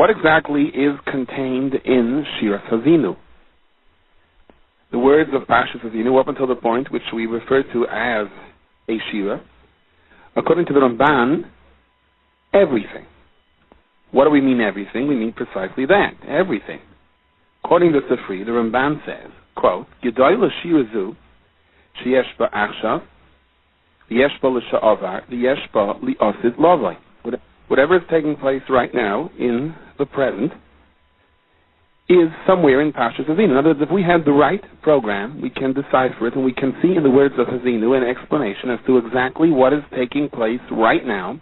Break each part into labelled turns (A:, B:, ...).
A: What exactly is contained in Shira Haazinu? The words of Parshas Haazinu up until the point which we refer to as a Shira, according to the Ramban, everything. What do we mean everything? We mean precisely that, everything. According to Sifri, the Ramban says, quote, Gedai l'shira zu, sheyesh ba achshav, v'yesh ba l'sha'avar, v'yesh ba li'osid lavai. Whatever is taking place right now in the present is somewhere in Parshas Haazinu. In other words, if we had the right program, we can decipher it, and we can see in the words of Haazinu an explanation as to exactly what is taking place right now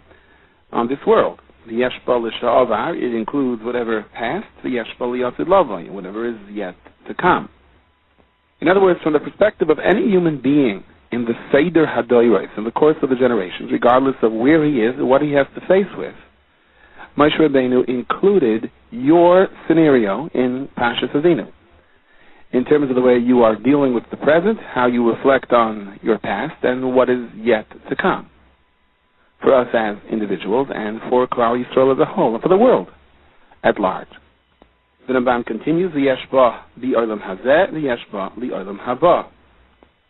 A: on this world. The Yeshba l'sha'avar, it includes whatever passed, the Yeshba li'osid lavai, whatever is yet to come. In other words, from the perspective of any human being in the Seder HaDoros, in the course of the generations, regardless of where he is and what he has to face with, Moshe Rabbeinu included your scenario in Parshas Haazinu, in terms of the way you are dealing with the present, how you reflect on your past, and what is yet to come, for us as individuals and for Klal Yisrael as a whole, and for the world at large. The Ramban continues, V'yeshba li'olam hazeh, v'yeshba li'olam haba.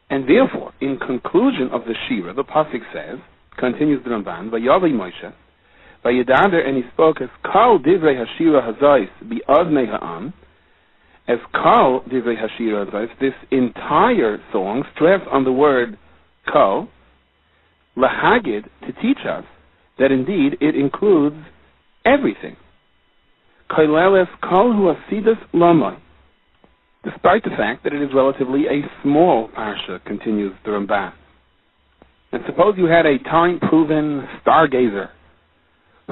A: And therefore, in conclusion of the Shira, the Pasuk says, continues the Ramban, V'yavi Moshe, V'yadaber, and he spoke as Kal divrei hashira hazais bi'adnei ha'am, as Kal divrei hashira hazais, this entire song, stressed on the word Kal, lahagid, to teach us that indeed it includes everything. Kaileles Kal hu asidus lamai. Despite the fact that it is relatively a small parsha, continues the Ramban. And suppose you had a time-proven stargazer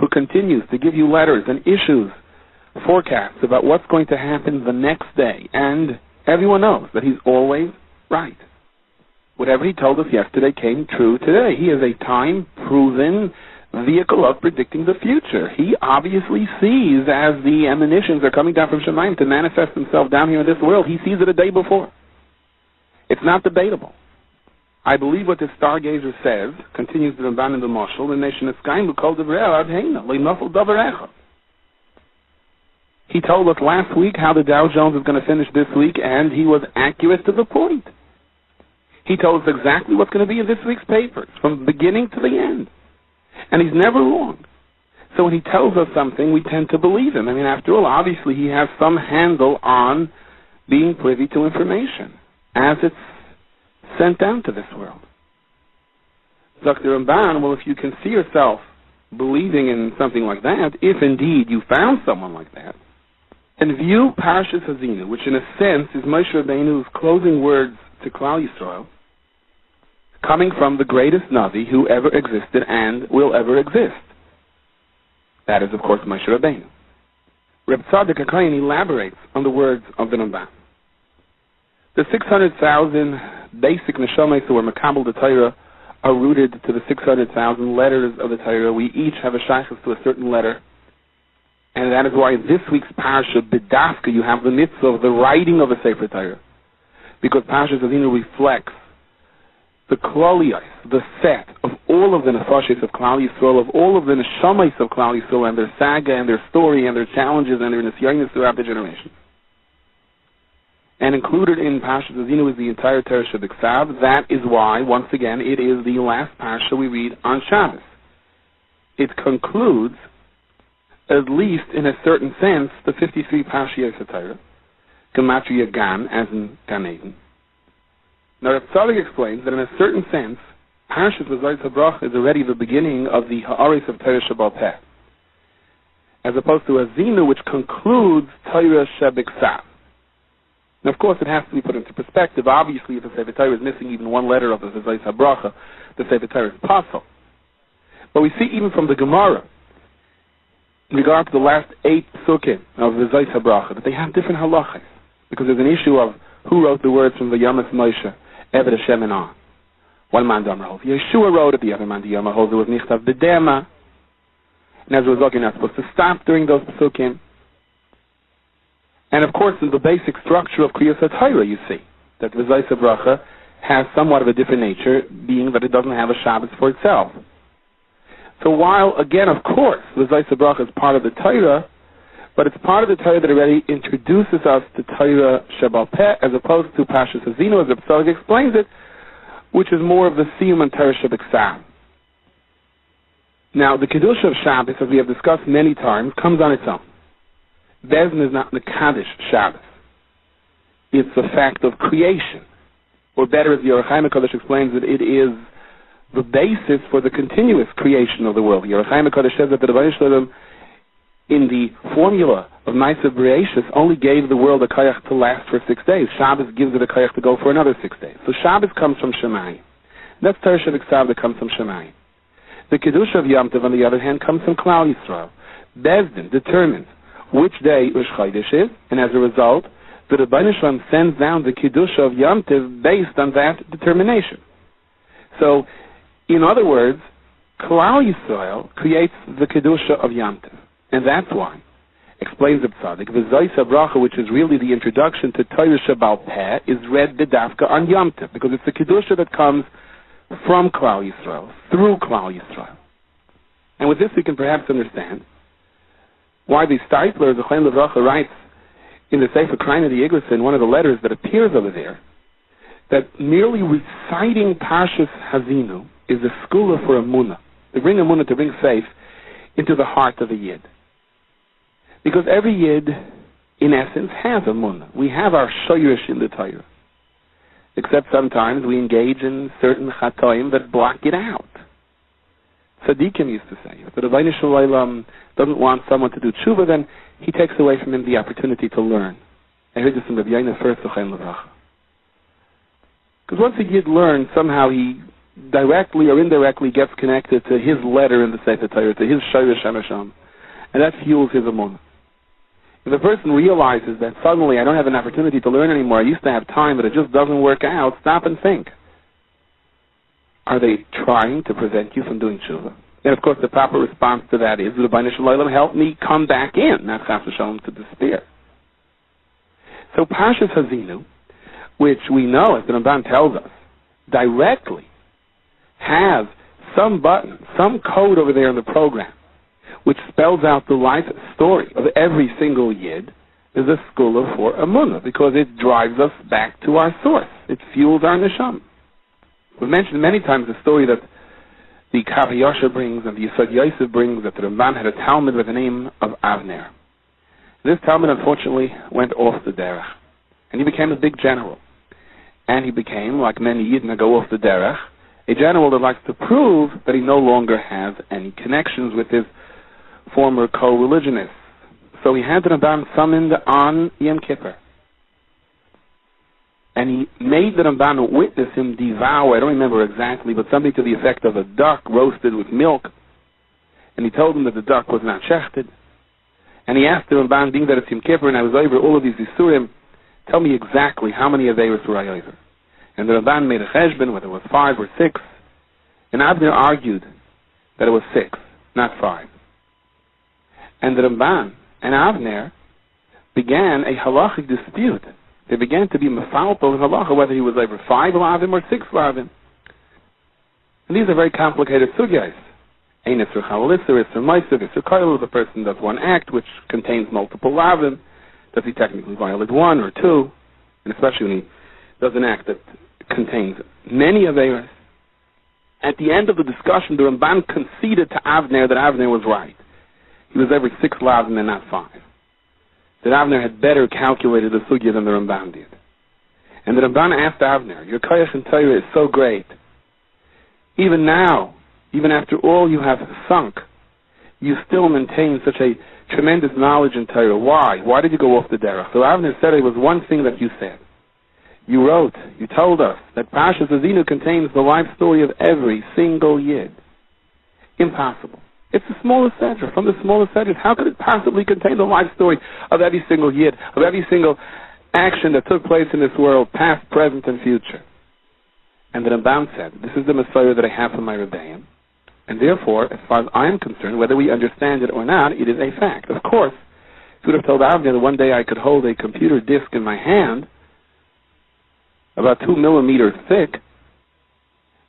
A: who continues to give you letters and issues, forecasts about what's going to happen the next day, and everyone knows that he's always right. Whatever he told us yesterday came true today. He is a time-proven vehicle of predicting the future. He obviously sees, as the emanations are coming down from Shemayim to manifest themselves down here in this world, he sees it a day before. It's not debatable. I believe what this stargazer says, continues the Ramban in the Moshel, the nation is kind who called the He told us last week how the Dow Jones is going to finish this week, and he was accurate to the point. He told us exactly what's going to be in this week's papers, from the beginning to the end. And he's never wrong. So when he tells us something, we tend to believe him. I mean, after all, obviously he has some handle on being privy to information as it's sent down to this world. Dr. Ramban, well, if you can see yourself believing in something like that, if indeed you found someone like that, and view Parshas Haazinu, which in a sense is Moshe Rabbeinu's closing words to Klal Yisrael, coming from the greatest Navi who ever existed and will ever exist. That is, of course, Moshe Rabbeinu. Reb Tzadok HaKohen elaborates on the words of the Ramban. The 600,000 basic neshamas who were makabel the Torah are rooted to the 600,000 letters of the Torah. We each have a shaykhus to a certain letter. And that is why this week's parsha, B'dafka, you have the mitzvah of the writing of a Sefer Torah. Because Parshas Haazinu reflects the kloliyos, the set of all of the nefashos of Klal Yisrael, of all of the neshamas of Klal Yisrael, and their saga, and their story, and their challenges, and their nisyonos throughout the generations. And included in Parshas Haazinu is the entire Torah Shebiksav. That is why, once again, it is the last parsha we read on Shabbos. It concludes, at least in a certain sense, the 53 Parshiyos of Torah, Gematria Gan, as in Gan Eden. Now, Reb Tzadok explains that in a certain sense, Parshas V'zayis HaBracha is already the beginning of the Ha'aris of Torah Shebal Peh, as opposed to Haazinu, which concludes Torah Shebiksav. Now, of course, it has to be put into perspective. Obviously, if the Sefer Torah is missing even one letter of the V'zayis HaBracha, the Sefer Torah is possible. But we see even from the Gemara, in regard to the last 8 psukim of V'zayis HaBracha, that they have different halachas, because there's an issue of who wrote the words from the Yamas Moshe, Eved Hashem and On. One man Damrahov. Yeshua wrote it, the other man Yamahov. There was Nichtav B'dema. And as a result, you're not supposed to stop during those psukim. And of course, in the basic structure of Kriyas HaTorah, you see that V'zayis HaBracha has somewhat of a different nature, being that it doesn't have a Shabbos for itself. So while, again, of course, V'zayis HaBracha is part of the Torah, but it's part of the Torah that already introduces us to Torah Shebal Peh, as opposed to Pashas Haazinu, as the Pesach explains it, which is more of the Siyum and Torah Shebiksav. Now, the Kedusha of Shabbos, as we have discussed many times, comes on its own. Bezdin is not Mekadesh Shabbos. It's a fact of creation. Or better, as the Orach Chaim HaKadosh explains it, it is the basis for the continuous creation of the world. The Orach Chaim HaKadosh says that the Rebbeinu Shalom, in the formula of Ma'aseh Bereishis, only gave the world a koyach to last for 6 days. Shabbos gives it a koyach to go for another 6 days. So Shabbos comes from Shemayim. That's Torah Shebiksav that comes from Shemayim. The Kedusha of Yom Tov, on the other hand, comes from Klal Yisrael. Bezdin determines which day Rosh Chodesh is, and as a result, the Rebbeinu Shalom sends down the Kedusha of Yom Tov based on that determination. So, in other words, Klal Yisrael creates the Kedusha of Yom Tov, and that's why, explains the Tzaddik, V'zois HaBracha, which is really the introduction to Torah Shebal Peh, is read b'dafka on Yom Tov, because it's the Kedusha that comes from Klal Yisrael, through Klal Yisrael. And with this we can perhaps understand why the Steipler, the Chaim Levracha, writes in the Sefer Kraina the Igros, in one of the letters that appears over there, that merely reciting Parshas Haazinu is a skula for Amunah, to bring Amunah, to bring faith into the heart of a Yid. Because every Yid, in essence, has Amunah. We have our shoyrish in the Torah. Except sometimes we engage in certain chatoim that block it out. Tzaddikim used to say, if the Rebbeinu Shalom doesn't want someone to do tshuva, then he takes away from him the opportunity to learn. I heard this from Rabbi Yaina first, L'chaim Levracha. Because once a Yid learns, somehow he directly or indirectly gets connected to his letter in the Sefer Torah, to his Shayrish Hamasham, and that fuels his amunah. If a person realizes that suddenly I don't have an opportunity to learn anymore, I used to have time, but it just doesn't work out, stop and think. Are they trying to prevent you from doing tshuva? And of course the proper response to that is, Rebbeinu Shalom, help me come back in, not chas v'shalom to despair. So Parshas Haazinu, which we know, as the Ramban tells us, directly has some button, some code over there in the program, which spells out the life story of every single Yid, is a skula for Amunah, because it drives us back to our source. It fuels our neshama. We've mentioned many times the story that the Kav HaYosher brings and the Yisod Yosef brings, that the Ramban had a Talmud with the name of Avner. This Talmud, unfortunately, went off the derech, and he became a big general. And he became, like many Yidden that go off the derech, a general that likes to prove that he no longer has any connections with his former co-religionists. So he had the Ramban summoned on Yom Kippur. And he made the Ramban witness him devour, I don't remember exactly, but something to the effect of a duck roasted with milk. And he told him that the duck was not shechted. And he asked the Ramban, being that it's Yom Kippur and I was over all of these Isurim, tell me exactly how many Averos were I over. And the Ramban made a cheshbon, whether it was 5 or 6. And Avner argued that it was 6, not 5. And the Ramban and Avner began a halachic dispute. They began to be mefalpo in halacha, whether he was over 5 lavim or 6 lavim. And these are very complicated sugyas. Ein isur chalal isur, isur ma'aser, isur koil. The person does one act which contains multiple lavim. Does he technically violate 1 or 2? And especially when he does an act that contains many averos. At the end of the discussion, the Ramban conceded to Avner that Avner was right. He was every 6 lavim and not 5. That Avner had better calculated the sugya than the Ramban did. And the Ramban asked Avner, your koyach in Torah is so great. Even now, even after all you have sunk, you still maintain such a tremendous knowledge in Torah. Why? Why did you go off the derech? So Avner said it was one thing that you said. You wrote, you told us that Parshas Haazinu contains the life story of every single Yid. Impossible. It's the smallest sedra. From the smallest sedra, how could it possibly contain the life story of every single Yid, of every single action that took place in this world, past, present, and future? And the Ramban said, this is the Messiah that I have for my rebellion, and therefore, as far as I am concerned, whether we understand it or not, it is a fact. Of course, if you would have told Avner that one day I could hold a computer disk in my hand, about 2 millimeters thick,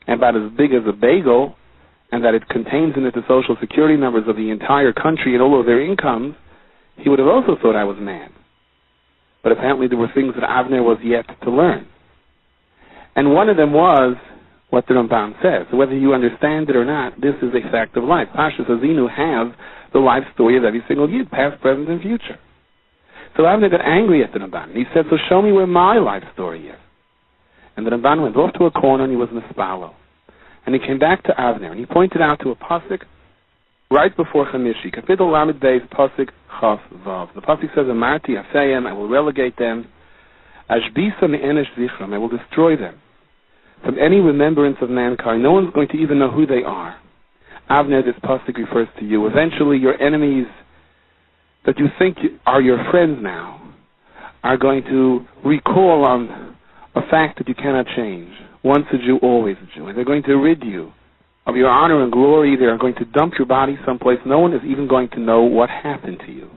A: and about as big as a bagel, and that it contains in it the social security numbers of the entire country and all of their incomes, he would have also thought I was mad. But apparently there were things that Avner was yet to learn. And one of them was what the Ramban says. So whether you understand it or not, this is a fact of life. Pashas Haazinu have the life story of every single Yid, past, present, and future. So Avner got angry at the Ramban. And he said, so show me where my life story is. And the Ramban went off to a corner and he was mispalo. And he came back to Avner and he pointed out to a pasuk right before Chamishi, Kapitel Lamed Beis, pasuk Chaf Vav. The pasuk says, Amarti Afayim, I will relegate them. Ashbisa me'enesh zichram, I will destroy them from any remembrance of mankind. No one's going to even know who they are. Avner, this pasuk refers to you. Eventually, your enemies that you think are your friends now are going to recall on a fact that you cannot change. Once a Jew, always a Jew. And they're going to rid you of your honor and glory. They are going to dump your body someplace. No one is even going to know what happened to you.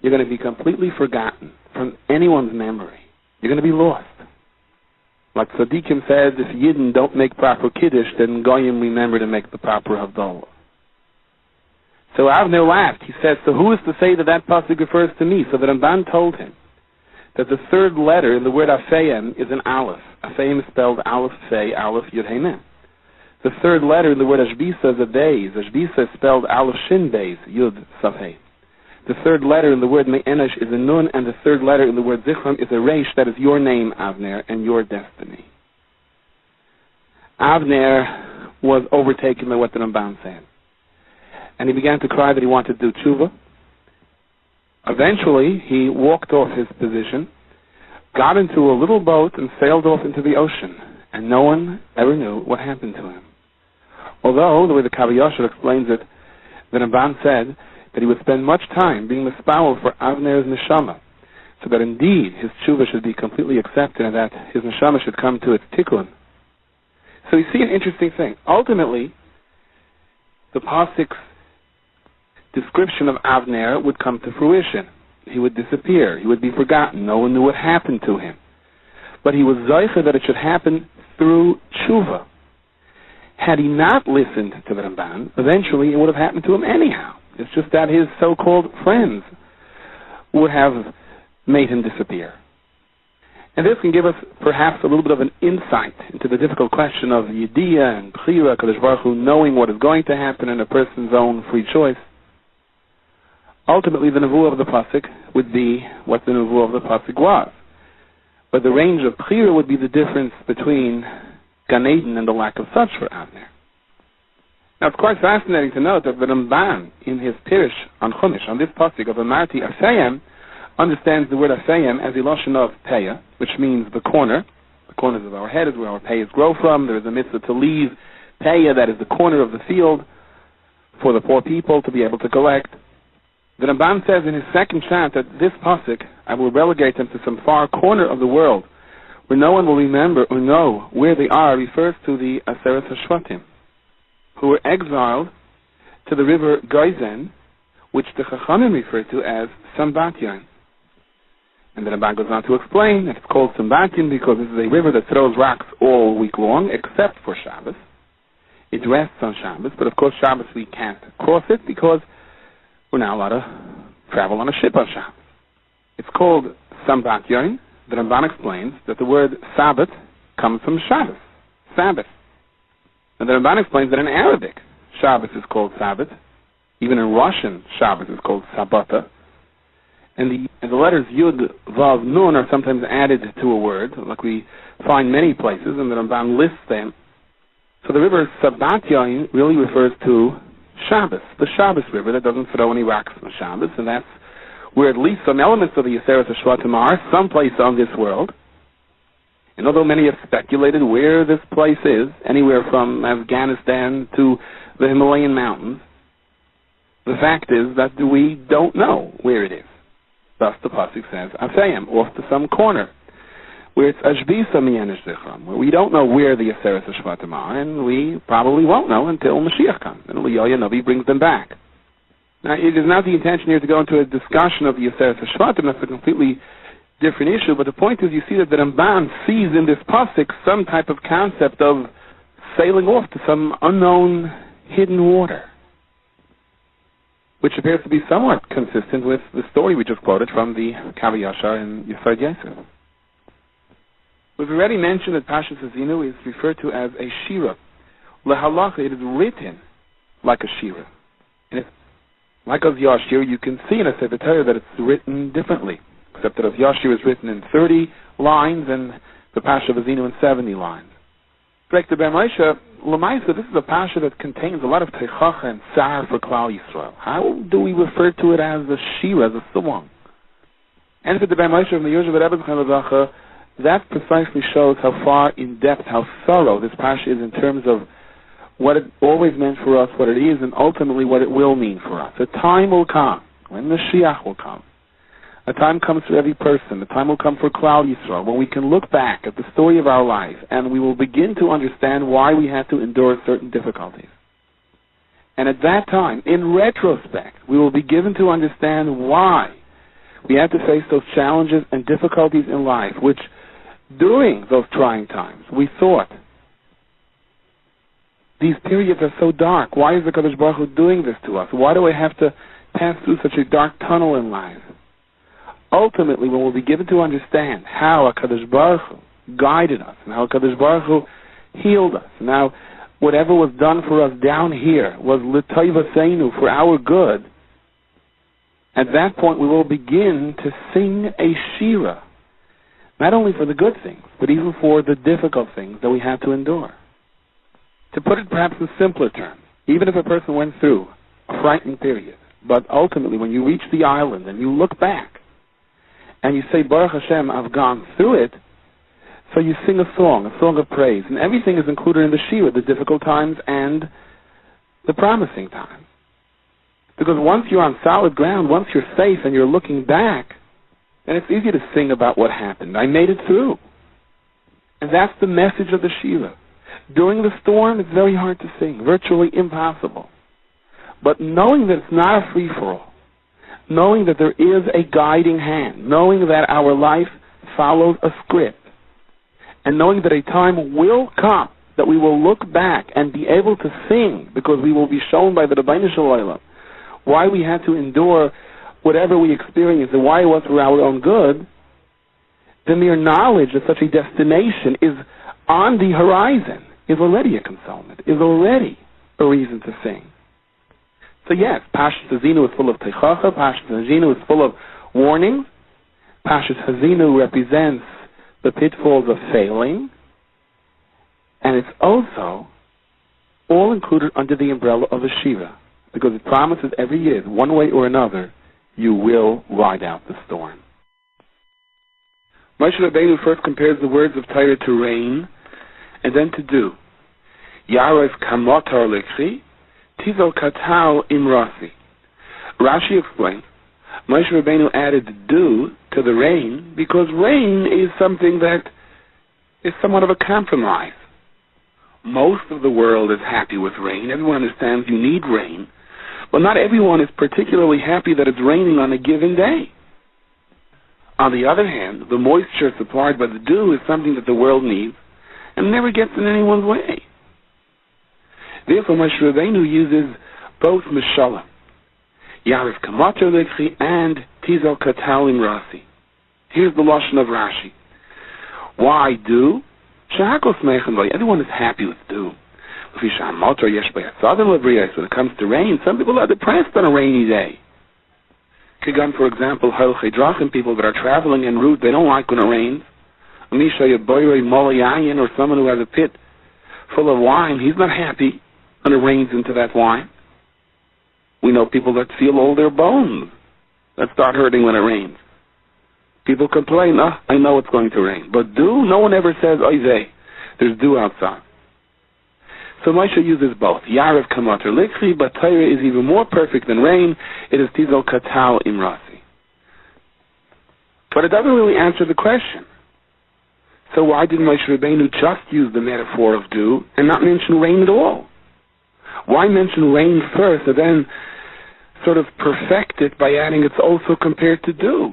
A: You're going to be completely forgotten from anyone's memory. You're going to be lost. Like Tzaddikim said, if Yidden don't make proper Kiddush, then Goyim remember to make the proper Havdalah. So Avner laughed. He said, so who is to say that that pasuk refers to me? So the Ramban told him that the third letter in the word Afayim is an Aleph. Afayim is spelled Aleph Fei, Aleph Yud Hey Mem. The third letter in the word Ashbisa is a Beis. Ashbisa is spelled Aleph Shin Beis, Yud Sav Hey. The third letter in the word Me'enesh is a Nun, and the third letter in the word Zichram is a Reish. That is your name, Avner, and your destiny. Avner was overtaken by what the Ramban said. And he began to cry that he wanted to do tshuva. Eventually, he walked off his position, got into a little boat, and sailed off into the ocean. And no one ever knew what happened to him. Although, the way the Kav Yashar explains it, the Ramban said that he would spend much time being mispawel for Avner's neshama, so that indeed his tshuva should be completely accepted and that his neshama should come to its tikkun. So you see an interesting thing. Ultimately, the pasuk's description of Avner would come to fruition. He would disappear. He would be forgotten. No one knew what happened to him. But he was zeicher that it should happen through tshuva. Had he not listened to the Ramban, eventually it would have happened to him anyhow. It's just that his so-called friends would have made him disappear. And this can give us perhaps a little bit of an insight into the difficult question of Yediyah and Bechira, Kadosh Baruch Hu, knowing what is going to happen in a person's own free choice. Ultimately, the nevuah of the pasuk would be what the nevuah of the pasuk was. But the range of Bechira would be the difference between Gan Eden and the lack of such for Avner. Now, it's quite fascinating to note that the Ramban, in his Pirush on Chumash, on this pasuk of Amarti Afayim, understands the word Afayim as a lashon of Peah, which means the corner. The corners of our head is where our Peyahs grow from. There is a mitzvah to leave Peah, that is the corner of the field, for the poor people to be able to collect. The Ramban says in his second chant that this pasuk, I will relegate them to some far corner of the world, where no one will remember or know where they are, refers to the Aseret HaShvatim, who were exiled to the river Goizen, which the Chachamim refer to as Sambatyon. And the Ramban goes on to explain that it's called Sambatyon because this is a river that throws rocks all week long, except for Shabbos. It rests on Shabbos, but of course Shabbos we can't cross it because we're not allowed to travel on a ship on Shabbos. It's called Sambatyon. The Ramban explains that the word Sabbath comes from Shabbos, Sabbath. And the Ramban explains that in Arabic, Shabbos is called Sabbath. Even in Russian, Shabbos is called Sabbata. And the letters Yud, Vav, Nun are sometimes added to a word, like we find many places, and the Ramban lists them. So the river Sabbatyon really refers to Shabbos, the Shabbos river that doesn't throw any rocks on Shabbos, and that's where at least some elements of the Aseret HaShvatim are, someplace on this world. And although many have speculated where this place is, anywhere from Afghanistan to the Himalayan mountains, the fact is that we don't know where it is. Thus the pasuk says, Afayim, off to some corner, where it's Ashbisa Mi'enesh Zichram, where we don't know where the Aseret HaShvatim are, and we probably won't know until Mashiach comes, and Eliyahu Navi brings them back. Now, it is not the intention here to go into a discussion of the Aseret HaShvatim. That's a completely different issue, but the point is you see that the Ramban sees in this pasuk some type of concept of sailing off to some unknown hidden water. which appears to be somewhat consistent with the story we just quoted from the Kav Yashar in Yesod Yosef. We've already mentioned that Parshas Haazinu is referred to as a shira. Lehalacha, it is written like a shira. And like as Yashir, you can see in a Sefer Torah that it's written differently, except that as Yashir is written in 30 lines and the Parsha of Haazinu in 70 lines. This is a Parsha that contains a lot of teichacha and tsar for Klal Yisrael. How do we refer to it as a shira, as a song? And for the Ben Moshe of the Yosef Rebbe, that precisely shows how far in depth, how thorough this Parsha is in terms of what it always meant for us, what it is, and ultimately what it will mean for us. A time will come when the Mashiach will come. A time comes for every person. A time will come for Klal Yisrael when we can look back at the story of our life and we will begin to understand why we had to endure certain difficulties. And at that time, in retrospect, we will be given to understand why we had to face those challenges and difficulties in life, which during those trying times we thought, these periods are so dark. Why is the Kadosh Baruch Hu doing this to us? Why do I have to pass through such a dark tunnel in life? Ultimately, when we'll be given to understand how HaKadosh Baruch Hu guided us and how HaKadosh Baruch Hu healed us, and how whatever was done for us down here was l'toivaseinu, for our good, at that point we will begin to sing a shira, not only for the good things, but even for the difficult things that we have to endure. To put it perhaps in simpler terms, even if a person went through a frightening period, but ultimately when you reach the island and you look back, and you say, Baruch Hashem, I've gone through it, so you sing a song of praise. And everything is included in the shira, the difficult times and the promising times. Because once you're on solid ground, once you're safe and you're looking back, then it's easy to sing about what happened. I made it through. And that's the message of the shira. During the storm, it's very hard to sing, virtually impossible. But knowing that it's not a free-for-all, knowing that there is a guiding hand, knowing that our life follows a script, and knowing that a time will come that we will look back and be able to sing because we will be shown by the Rebbeinu Shalom why we had to endure whatever we experienced and why it was for our own good, the mere knowledge that such a destination is on the horizon is already a consolement, is already a reason to sing. So yes, Parshas Haazinu is full of teichacha, Parshas Haazinu is full of warnings. Parshas Haazinu represents the pitfalls of failing, and it's also all included under the umbrella of a shira, because it promises every year, one way or another, you will ride out the storm. Moshe Rabbeinu first compares the words of Torah to rain, and then to dew. Yarev kamotar lekchi, Tizo Katal Imrasi. Rashi explains, Moshe Rabbeinu added dew to the rain because rain is something that is somewhat of a compromise. Most of the world is happy with rain. Everyone understands you need rain. But not everyone is particularly happy that it's raining on a given day. On the other hand, the moisture supplied by the dew is something that the world needs and never gets in anyone's way. Therefore, Moshe Rabbeinu uses both Mishalim, Yarev Kamato Lekchi and Tizel Katalim Rasi. Here's the Lashon of Rashi. Why dew? Everyone is happy with dew. When it comes to rain, some people are depressed on a rainy day. Kigan, for example, people that are traveling en route, they don't like when it rains. Or someone who has a pit full of wine, he's not happy when it rains into that wine. We know people that feel all their bones that start hurting when it rains. People complain, I know it's going to rain. But dew, no one ever says, oy vey, there's dew outside. So Moshe uses both. Yarev Kamater Likhi, but Torah is even more perfect than rain. It is Tizol Katal Imrasi. But it doesn't really answer the question. So why did Moshe Rabbeinu just use the metaphor of dew and not mention rain at all? Why mention rain first and then sort of perfect it by adding it's also compared to dew?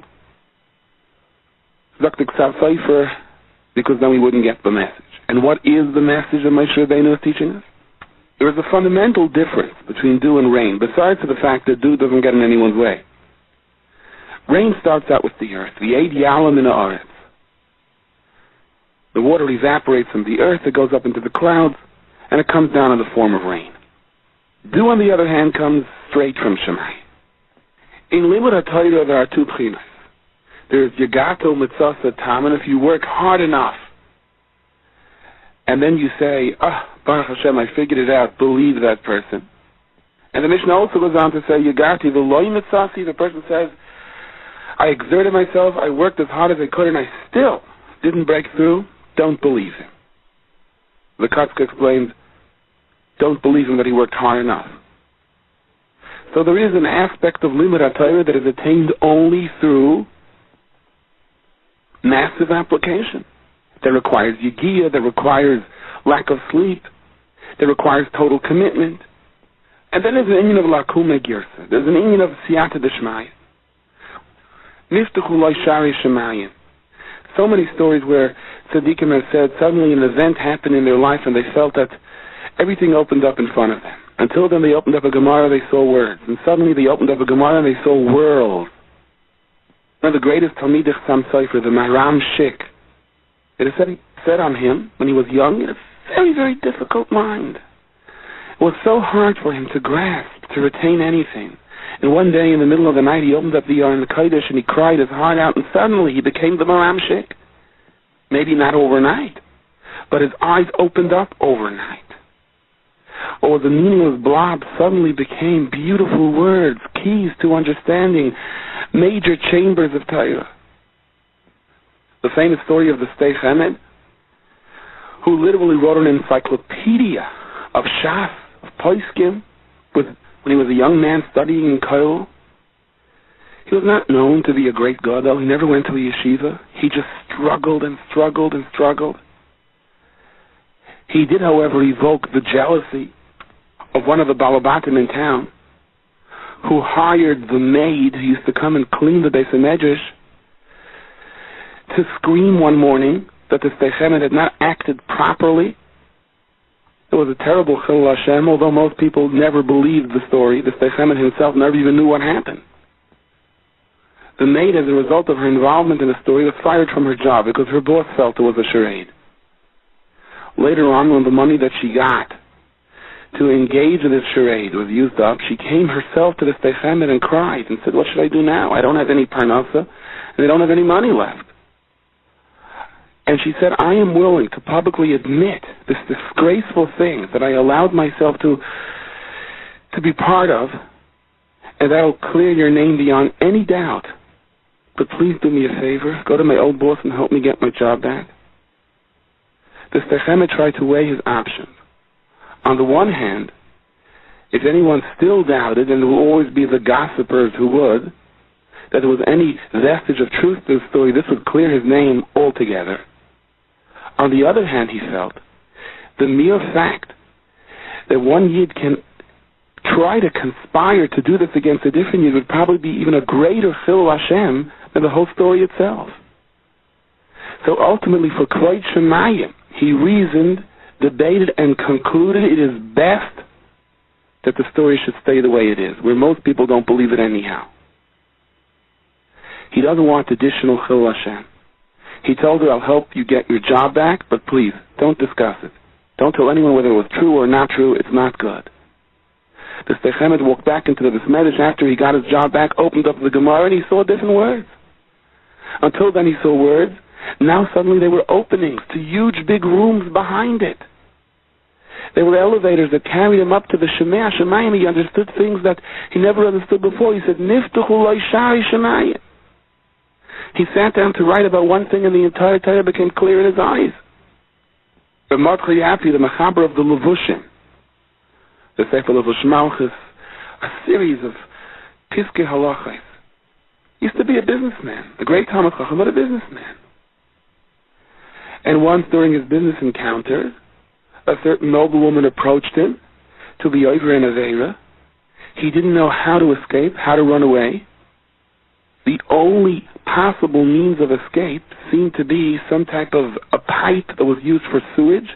A: Dr. Ksav Sefer, because then we wouldn't get the message. And what is the message that Moshe Rabbeinu is teaching us? There is a fundamental difference between dew and rain, besides the fact that dew doesn't get in anyone's way. Rain starts out with the earth, the Eid Yalam in the Aretz. The water evaporates from the earth, it goes up into the clouds, and it comes down in the form of rain. Dew, on the other hand, comes straight from Shemai. In Limud HaTorah, there are two pchinas. There is Yagato Mitzvah Tam, and if you work hard enough, and then you say, Baruch Hashem, I figured it out, believe that person. And the Mishnah also goes on to say, Yagati V'loi Mitzvasi, the person says, I exerted myself, I worked as hard as I could, and I still didn't break through. Don't believe him. The Kotzker explains, don't believe him that he worked hard enough. So there is an aspect of Limud HaTorah that is attained only through massive application. That requires yigiyah, that requires lack of sleep, that requires total commitment. And then there's an inyan of lakume girsa. There's an inyan of siyata d'shmaya. Niftuchu loy shari shemayim. So many stories where tzaddikim have said suddenly an event happened in their life and they felt that everything opened up in front of them. Until then they opened up a Gemara, they saw words. And suddenly they opened up a Gemara and they saw worlds. One of the greatest Talmidei Chassam Sofer, the Maram Shik, it is said on him when he was young, he had a very, very difficult mind. It was so hard for him to grasp, to retain anything. And one day in the middle of the night he opened up the Aron Kodesh and he cried his heart out, and suddenly he became the Maram Shik. Maybe not overnight, but his eyes opened up overnight. Or the meaningless blob suddenly became beautiful words, keys to understanding, major chambers of Torah. The famous story of the Stei Chemed, who literally wrote an encyclopedia of Shas, of Poskim, when he was a young man studying in Koil. He was not known to be a great gadol. He never went to a yeshiva. He just struggled and struggled and struggled. He did, however, evoke the jealousy of one of the balabatim in town, who hired the maid who used to come and clean the Beis HaMedrash to scream one morning that the Stei Chemed had not acted properly. It was a terrible chilul Hashem, although most people never believed the story. The Stei Chemed himself never even knew what happened. The maid, as a result of her involvement in the story, was fired from her job because her boss felt it was a charade. Later on, when the money that she got to engage in this charade was used up, she came herself to the Stei Chemed and cried and said, what should I do now? I don't have any parnasa and I don't have any money left. And she said, I am willing to publicly admit this disgraceful thing that I allowed myself to be part of, and that will clear your name beyond any doubt. But please do me a favor, go to my old boss and help me get my job back. The Stei Chemed tried to weigh his options. On the one hand, if anyone still doubted, and there will always be the gossipers who would, that there was any vestige of truth to the story, this would clear his name altogether. On the other hand, he felt, the mere fact that one Yid can try to conspire to do this against a different Yid would probably be even a greater chilul Hashem than the whole story itself. So ultimately, for Kvod Shemayim, he reasoned, debated, and concluded it is best that the story should stay the way it is, where most people don't believe it anyhow. He doesn't want additional chilul Hashem. He told her, I'll help you get your job back, but please, don't discuss it. Don't tell anyone whether it was true or not true. It's not good. The Stei Chemed walked back into the Beis HaMedrash after he got his job back, opened up the Gemara, and he saw different words. Until then he saw words. Now suddenly they were openings to huge big rooms behind it. There were elevators that carried him up to the Shemei Shemayim. He understood things that he never understood before. He said, Niftuchu loy shari shemayim. He sat down to write about one thing and the entire Torah became clear in his eyes. The Mordechai Yafi, the Mechaber of the Levushim, the Sefer Levush Malchus, a series of Piskei Halachos. He used to be a businessman, a great Talmid Chacham, but a businessman. And once during his business encounter, a certain noblewoman approached him to be over in Aveira. He didn't know how to escape, how to run away. The only possible means of escape seemed to be some type of a pipe that was used for sewage.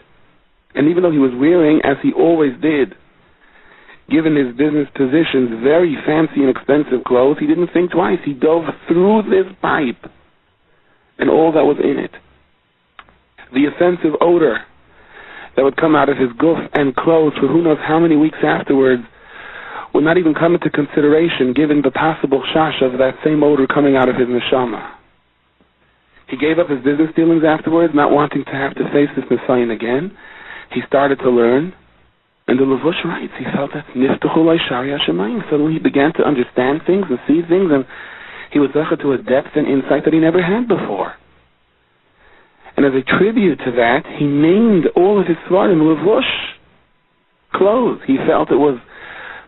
A: And even though he was wearing, as he always did, given his business positions, very fancy and expensive clothes, he didn't think twice. He dove through this pipe and all that was in it. The offensive odor that would come out of his goof and clothes for who knows how many weeks afterwards would not even come into consideration given the possible shash of that same odor coming out of his neshama. He gave up his business dealings afterwards, not wanting to have to face this Messiah again. He started to learn, and the Levush writes, he felt that niftuchu lo shari hashemayim. Suddenly he began to understand things and see things, and he was zecher to a depth and insight that he never had before. And as a tribute to that, he named all of his svarim Levush, clothes. He felt it was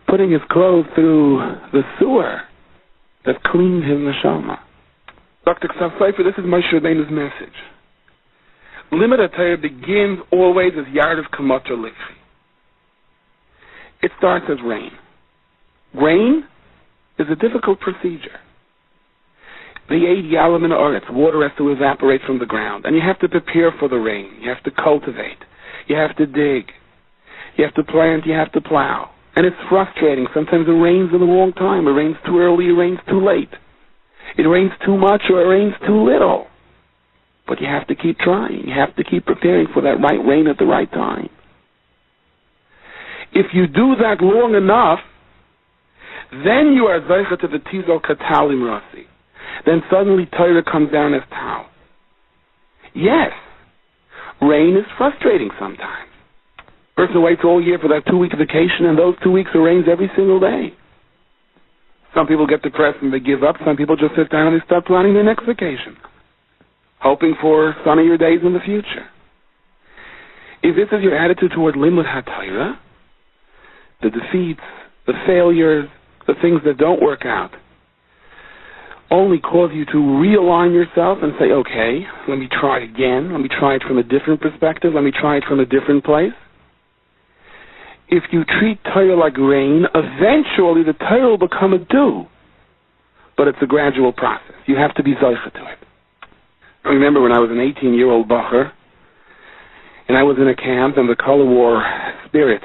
A: putting his clothes through the sewer that cleaned his neshama. Dr. Ksav Sefer, this is Moshe Rabbeinu's message. Limud HaTorah begins always as Yard of Kamotra Likhi. It starts as rain. Rain is a difficult procedure. The Eid Yalam in Oretz, water has to evaporate from the ground, and you have to prepare for the rain. You have to cultivate. You have to dig. You have to plant. You have to plow. And it's frustrating. Sometimes it rains in the wrong time. It rains too early. It rains too late. It rains too much or it rains too little. But you have to keep trying. You have to keep preparing for that right rain at the right time. If you do that long enough, then you are zeicha to the Tizol Katalim Rasi. Then suddenly Torah comes down as Tau. Yes, rain is frustrating sometimes. Person waits all year for that 2-week vacation, and those 2 weeks it rains every single day. Some people get depressed and they give up. Some people just sit down and they start planning their next vacation, hoping for sunnier days in the future. If this is your attitude toward Limud HaTorah, the defeats, the failures, the things that don't work out, only cause you to realign yourself and say, okay, let me try it again. Let me try it from a different perspective. Let me try it from a different place. If you treat Torah like rain, eventually the Torah will become a dew. But it's a gradual process. You have to be zeicha to it. I remember when I was an 18-year-old bacher, and I was in a camp, and the color war spirit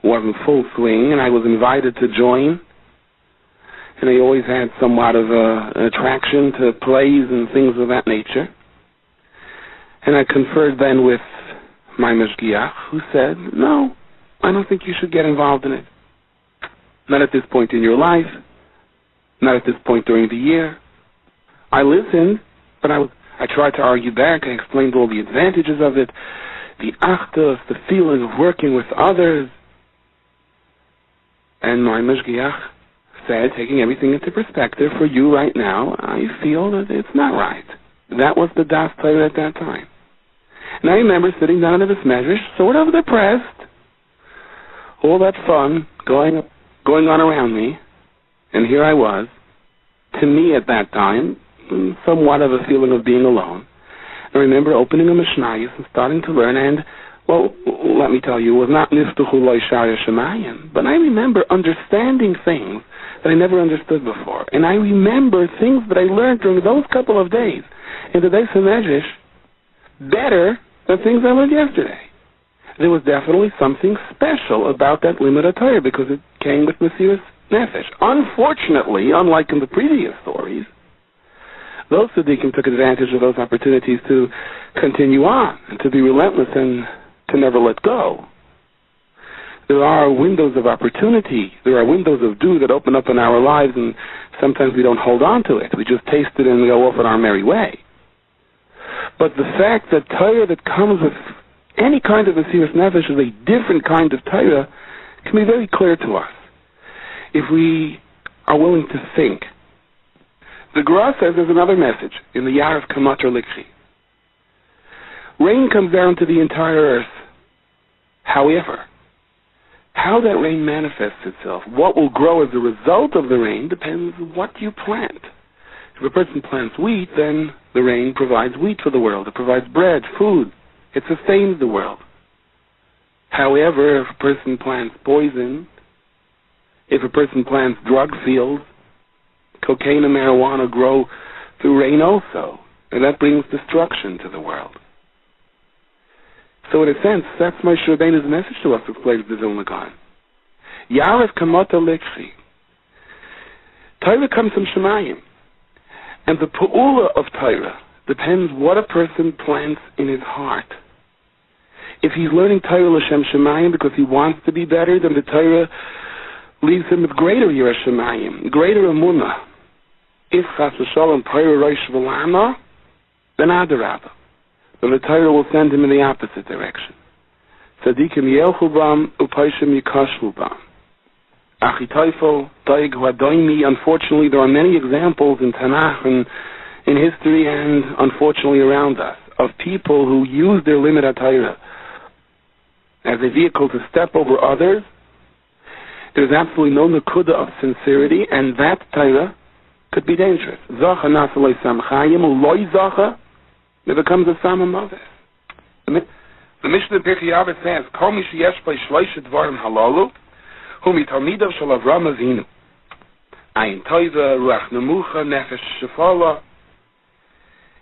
A: was in full swing, and I was invited to join. And I always had somewhat of an attraction to plays and things of that nature. And I conferred then with my mashgiach, who said, no, I don't think you should get involved in it. Not at this point in your life. Not at this point during the year. I listened, but I tried to argue back. I explained all the advantages of it, the achdus, the feeling of working with others. And my mashgiach said, taking everything into perspective, for you right now, I feel that it's not right. That was the das Torah at that time. And I remember sitting down in this measure, sort of depressed, all that fun going on around me, and here I was, to me at that time, somewhat of a feeling of being alone. I remember opening a Mishnayos and starting to learn, and, well, let me tell you, it was not niftuchu lo shari shemayim, but I remember understanding things that I never understood before. And I remember things that I learned during those couple of days in the Beis HaMedrash better than things I learned yesterday. There was definitely something special about that Limud HaTorah because it came with Mesiras Nefesh. Unfortunately, unlike in the previous stories, those tzaddikim took advantage of those opportunities to continue on and to be relentless and to never let go. There are windows of opportunity. There are windows of dew that open up in our lives, and sometimes we don't hold on to it. We just taste it and we go off on our merry way. But the fact that Torah that comes with any kind of Mesiras Nefesh is a different kind of Torah can be very clear to us if we are willing to think. The Gra says there's another message in the Yar of Kamatra Likhi. Rain comes down to the entire earth. However, how that rain manifests itself, what will grow as a result of the rain, depends on what you plant. If a person plants wheat, then the rain provides wheat for the world. It provides bread, food. It sustains the world. However, if a person plants poison, if a person plants drug fields, cocaine and marijuana grow through rain also, and that brings destruction to the world. So in a sense, that's my Shurabeinu's message to us, explains the Vilna Gaon. Yaref kamata likchi. Torah comes from Shemayim. And the pu'ula of Torah depends what a person plants in his heart. If he's learning Torah l'shem Shemayim because he wants to be better, then the Torah leaves him with greater Yirah Shemayim, greater Emunah. If chas v'shalom Torah roish v'lama, then adarabah. Then the Torah will send him in the opposite direction. Tzadikim yelchu bam, upaishim yikashlu bam. Unfortunately, there are many examples in Tanakh and in history and unfortunately around us of people who use their limit Torah as a vehicle to step over others. There's absolutely no nakuda of sincerity, and that Torah could be dangerous. Zacha nasalei samchayim loy zacha, it becomes a samamavis. The Mishnah in Pirkei Avos says, "Kol mi sheyesh bei shloisha dvarim halalu." Humi talmidav shel Avram Avinu. Ayin toiva, ruach nemucha, nefesh shefala.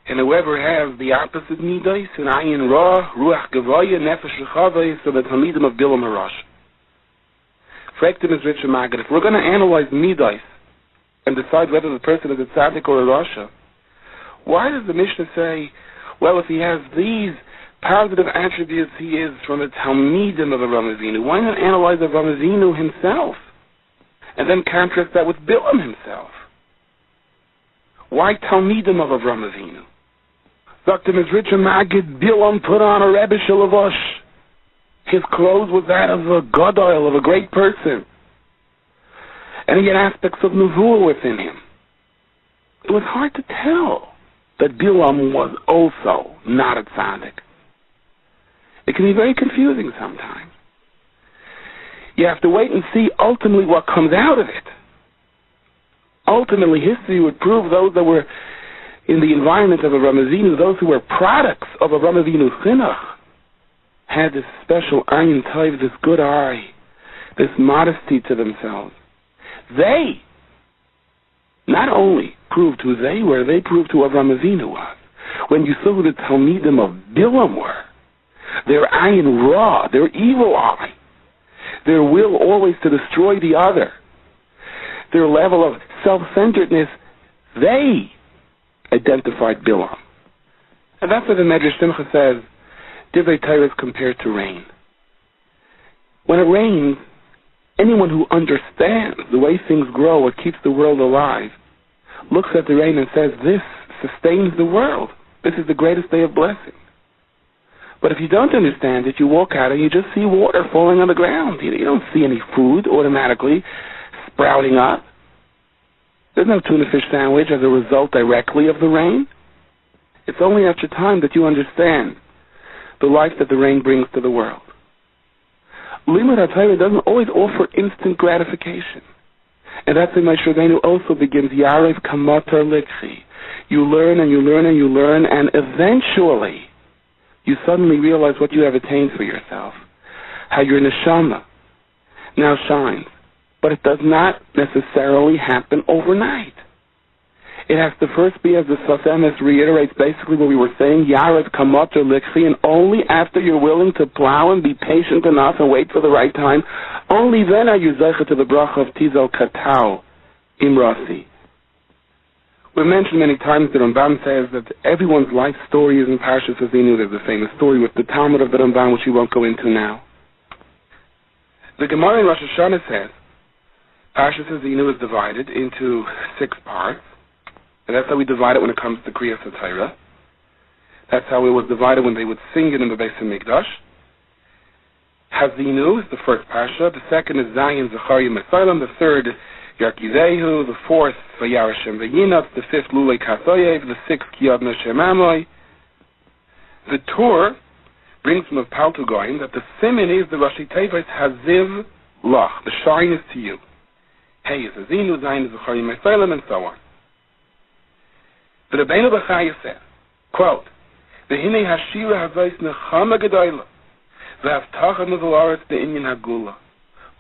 A: And whoever has the opposite midas, and ayin ra, ruach gevaya, nefesh shechavay, so the talmidim of Bilam Harash. Frektim is rich and magad. If we're going to analyze midas and decide whether the person is a tzaddik or a rasha, why does the Mishnah say, well, if he has these positive attributes, he is from the Talmidim of Avram Avinu? Why not analyze Avram Avinu himself and then contrast that with Bilam himself? Why Talmidim of Avram Avinu? Dr. Mizritcha Magid, Bilam put on a Rebbe Shalavosh. His clothes was that of a Gadol, of a great person. And he had aspects of Nevuah within him. It was hard to tell that Bilam was also not a tzaddik. It can be very confusing sometimes. You have to wait and see ultimately what comes out of it. Ultimately, history would prove those that were in the environment of Avram Avinu, those who were products of Avram Avinu's chinuch, had this special ayin tov, this good eye, this modesty to themselves. They not only proved who they were, they proved who Avram Avinu was. When you saw who the Talmidim of Bilam were, their ayin ra, their evil eye, their will always to destroy the other, their level of self-centeredness, they identified Bilam. And that's what the Medrash Simcha says, Divrei Torah is compared to rain. When it rains, anyone who understands the way things grow, what keeps the world alive, looks at the rain and says, this sustains the world. This is the greatest day of blessing. But if you don't understand it, you walk out and you just see water falling on the ground. You don't see any food automatically sprouting up. There's no tuna fish sandwich as a result directly of the rain. It's only after time that you understand the life that the rain brings to the world. Limud HaTorah doesn't always offer instant gratification. And that's why my Shurabbeinu also begins, Yarev Kamatar Likchi. You learn and you learn and you learn, and eventually you suddenly realize what you have attained for yourself. How your neshama now shines. But it does not necessarily happen overnight. It has to first be, as the Sfas Emes reiterates basically what we were saying, Yarev Kamatar Likchi, and only after you're willing to plow and be patient enough and wait for the right time, only then are you zeicha to the bracha of Tizel Katau Imrasi. We've mentioned many times that Rambam says that everyone's life story is in Parshas Haazinu. There's a famous story with the Talmud of the Rambam, which we won't go into now. The Gemara in Rosh Hashanah says Parshas Haazinu is divided into 6 parts, and that's how we divide it when it comes to Kriyas HaTorah. That's how it was divided when they would sing it in the Beis HaMikdash. Haazinu is the first parsha. The second is Zayin, Zechariah, Mesalim. The third is Yarkizehu. The fourth, Vayarashem Vayinat. The fifth, Lulei Kasoyev. The sixth, Kiyad Meshem Amoy. The Torah brings from the Paltu Goyim that the siman is the Rashi Tevis Haziv Lach. The shine is to you. Hey is Haazinu, Zayin is Zechariah, Mesalim, and so on. The Rebbeinu Bechaya says, quote, V'hinei hashira havayis nechama gedoyla. V'havtacha mevularetz be'inyan hagula,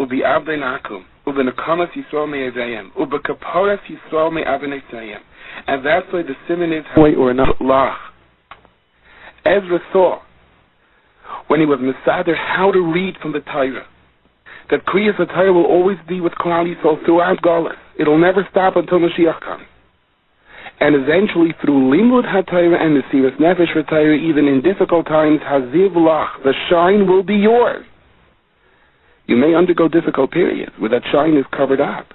A: u'bi'avdei nakum, u'benekamas Yisrael me'avayim, u'bekaparas Yisrael me'avanetayim. And that's why the siman is way or not lach. Ezra saw when he was Mesader how to read from the Torah. That Kriyas HaTorah will always be with Klal Yisrael throughout Golus. It'll never stop until Mashiach comes. And eventually, through Limud HaTorah and Mesiras Nefesh for Torah, even in difficult times, Haziv Lach, the shine will be yours. You may undergo difficult periods where that shine is covered up.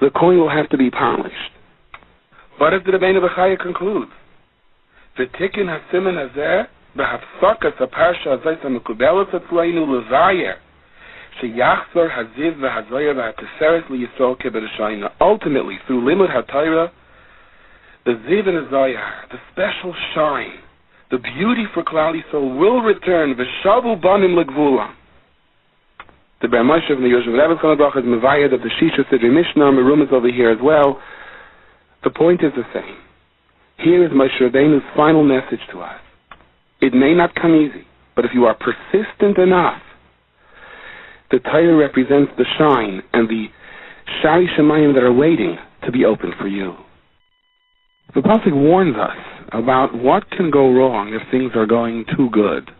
A: The coin will have to be polished. But as the Rebbeinu B'chaya concludes, V'tikin hasimen hazeh b'hafsakas ha'parsha hazayt ha'mekubelas atzleinu levayer sheyachzor haziv v'hazoyer v'hateseres liyisrael kebedashayna. Ultimately, through Limud HaTorah, the ziv and hazayar, the special shine, the beauty for Klal Yisrael will return. V'shavu banim legvula. The Ber Moshe from the Yoshev Rebbe Chalabrach is mevayed of the Shisha Sidri Mishnah, Merum is over here as well. The point is the same. Here is Moshe Rabbeinu's final message to us. It may not come easy, but if you are persistent enough, the Torah represents the shine and the Shari Shemayim that are waiting to be opened for you. The Pasuk warns us about what can go wrong if things are going too good.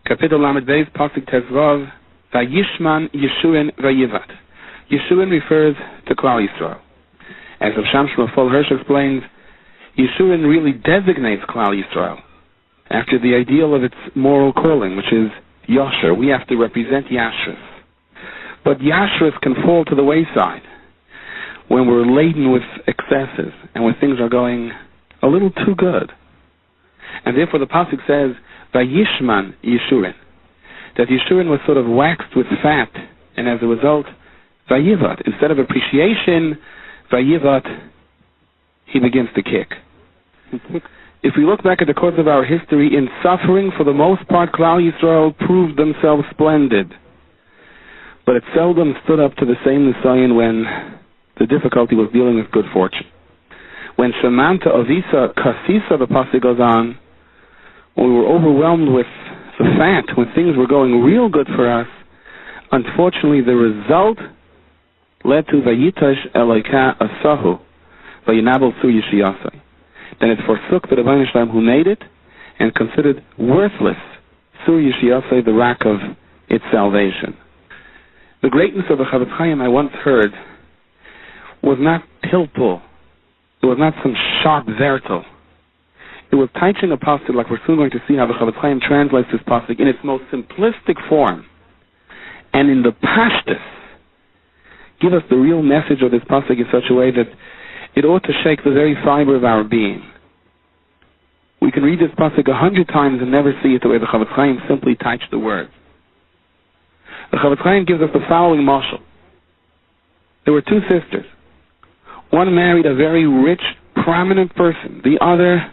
A: Kapitel Lamed Beis, Pasuk Tezvav, Vayishman Yeshuin Vayivat. Yeshuin refers to Klal Yisrael. As Rav Shamshma Fol Hirsch explains, Yeshuin really designates Klal Yisrael after the ideal of its moral calling, which is Yosher. We have to represent Yashrus. But Yashrus can fall to the wayside when we're laden with excesses and when things are going a little too good. And therefore the Pasuk says, Vayishman Yeshuin, that Yeshuin was sort of waxed with fat, and as a result, Vayivat, instead of appreciation, Vayivat, he begins to kick. If we look back at the course of our history, in suffering, for the most part, Klal Yisrael proved themselves splendid. But it seldom stood up to the same Nisayan when the difficulty was dealing with good fortune. When Shemanta Avisa Kasisa, the Pasuk goes on, when we were overwhelmed with the fact, when things were going real good for us, unfortunately the result led to Vayitash Eloka Asahu, Vayinabel Su Yishiyasai. Then it forsook the Rebbeinu Shalom who made it and considered worthless Su Yishiyasai, the rock of its salvation. The greatness of the Chavetz Chaim, I once heard, was not pilpul. It was not some sharp vertel. It was teaching a pasuk, like we're soon going to see how the Chavetz Chaim translates this pasuk in its most simplistic form, and in the pashtus, give us the real message of this pasuk in such a way that it ought to shake the very fiber of our being. We can read this pasuk 100 times and never see it the way the Chavetz Chaim simply touched the words. The Chavetz Chaim gives us the following mashal. There were two sisters. One married a very rich, prominent person. The other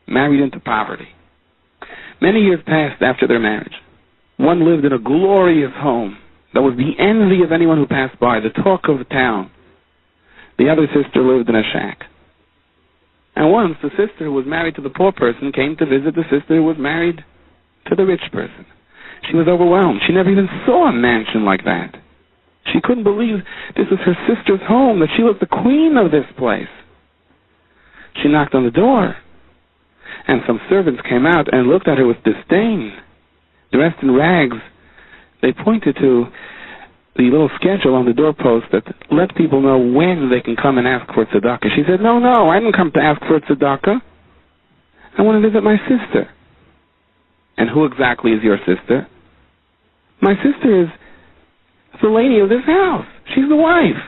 A: married into poverty. Many years passed after their marriage. One lived in a glorious home that was the envy of anyone who passed by, the talk of the town. The other sister lived in a shack. And once the sister who was married to the poor person came to visit the sister who was married to the rich person. She was overwhelmed. She never even saw a mansion like that. She couldn't believe this was her sister's home, that she was the queen of this place. She knocked on the door, and some servants came out and looked at her with disdain. Dressed in rags, they pointed to the little schedule on the doorpost that let people know when they can come and ask for tzedakah. She said, no, I didn't come to ask for tzedakah. I want to visit my sister. And who exactly is your sister? My sister is the lady of this house. She's the wife.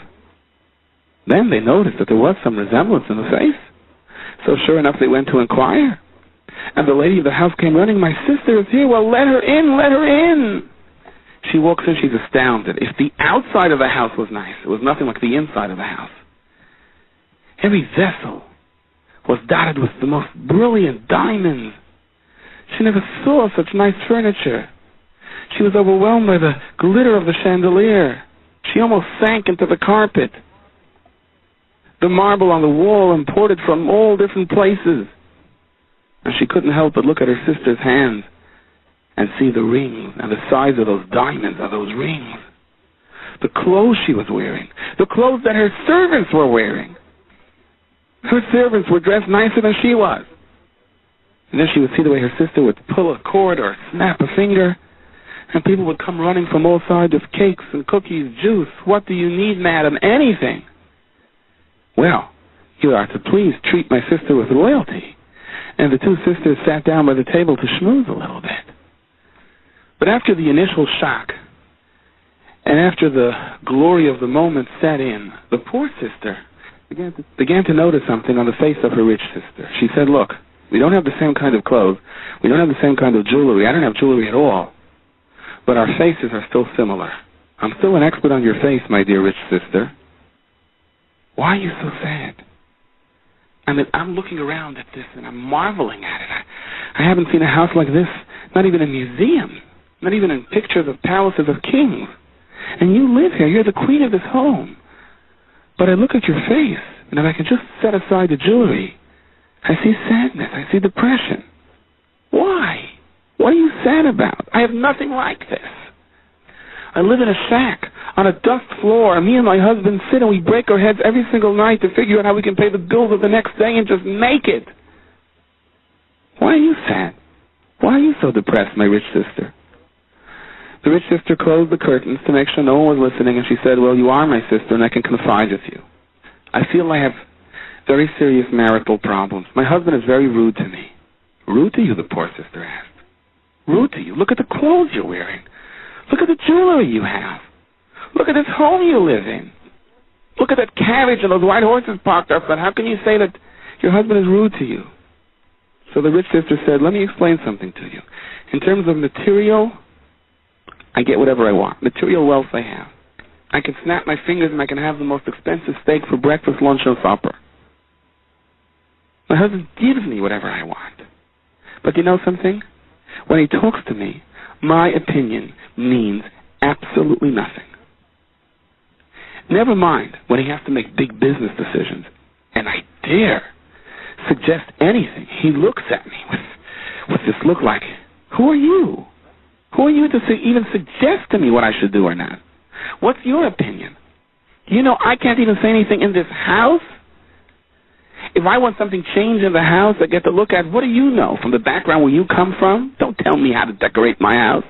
A: Then they noticed that there was some resemblance in the face. So sure enough, they went to inquire. And the lady of the house came running, my sister is here. Well, let her in, let her in. She walks in, she's astounded. If the outside of the house was nice, it was nothing like the inside of the house. Every vessel was dotted with the most brilliant diamonds. She never saw such nice furniture. She was overwhelmed by the glitter of the chandelier. She almost sank into the carpet. The marble on the wall imported from all different places. And she couldn't help but look at her sister's hands and see the rings and the size of those diamonds on those rings. The clothes she was wearing. The clothes that her servants were wearing. Her servants were dressed nicer than she was. And then she would see the way her sister would pull a cord or snap a finger, and people would come running from all sides with cakes and cookies, juice. What do you need, madam? Anything. Well, you are to please treat my sister with royalty. And the two sisters sat down by the table to schmooze a little bit. But after the initial shock, and after the glory of the moment set in, the poor sister began to notice something on the face of her rich sister. She said, look, we don't have the same kind of clothes. We don't have the same kind of jewelry. I don't have jewelry at all. But our faces are still similar. I'm still an expert on your face, my dear rich sister. Why are you so sad? I mean, I'm looking around at this and I'm marveling at it. I haven't seen a house like this, not even a museum, not even in pictures of palaces of kings. And you live here. You're the queen of this home. But I look at your face, and if I can just set aside the jewelry, I see sadness. I see depression. Why? What are you sad about? I have nothing like this. I live in a shack on a dust floor, and me and my husband sit and we break our heads every single night to figure out how we can pay the bills of the next day and just make it. Why are you sad? Why are you so depressed, my rich sister? The rich sister closed the curtains to make sure no one was listening, and she said, well, you are my sister, and I can confide with you. I feel I have very serious marital problems. My husband is very rude to me. Rude to you, the poor sister asked. Rude to you? Look at the clothes you're wearing. Look at the jewelry you have. Look at this home you live in. Look at that carriage and those white horses parked outside. How can you say that your husband is rude to you? So the rich sister said, let me explain something to you. In terms of material, I get whatever I want. Material wealth I have. I can snap my fingers and I can have the most expensive steak for breakfast, lunch, and supper. My husband gives me whatever I want. But you know something? When he talks to me, my opinion means absolutely nothing. Never mind when he has to make big business decisions, and I dare suggest anything. He looks at me with this look like, who are you? Who are you to even suggest to me what I should do or not? What's your opinion? You know, I can't even say anything in this house. If I want something changed in the house, I get to look at, what do you know from the background where you come from? Don't tell me how to decorate my house.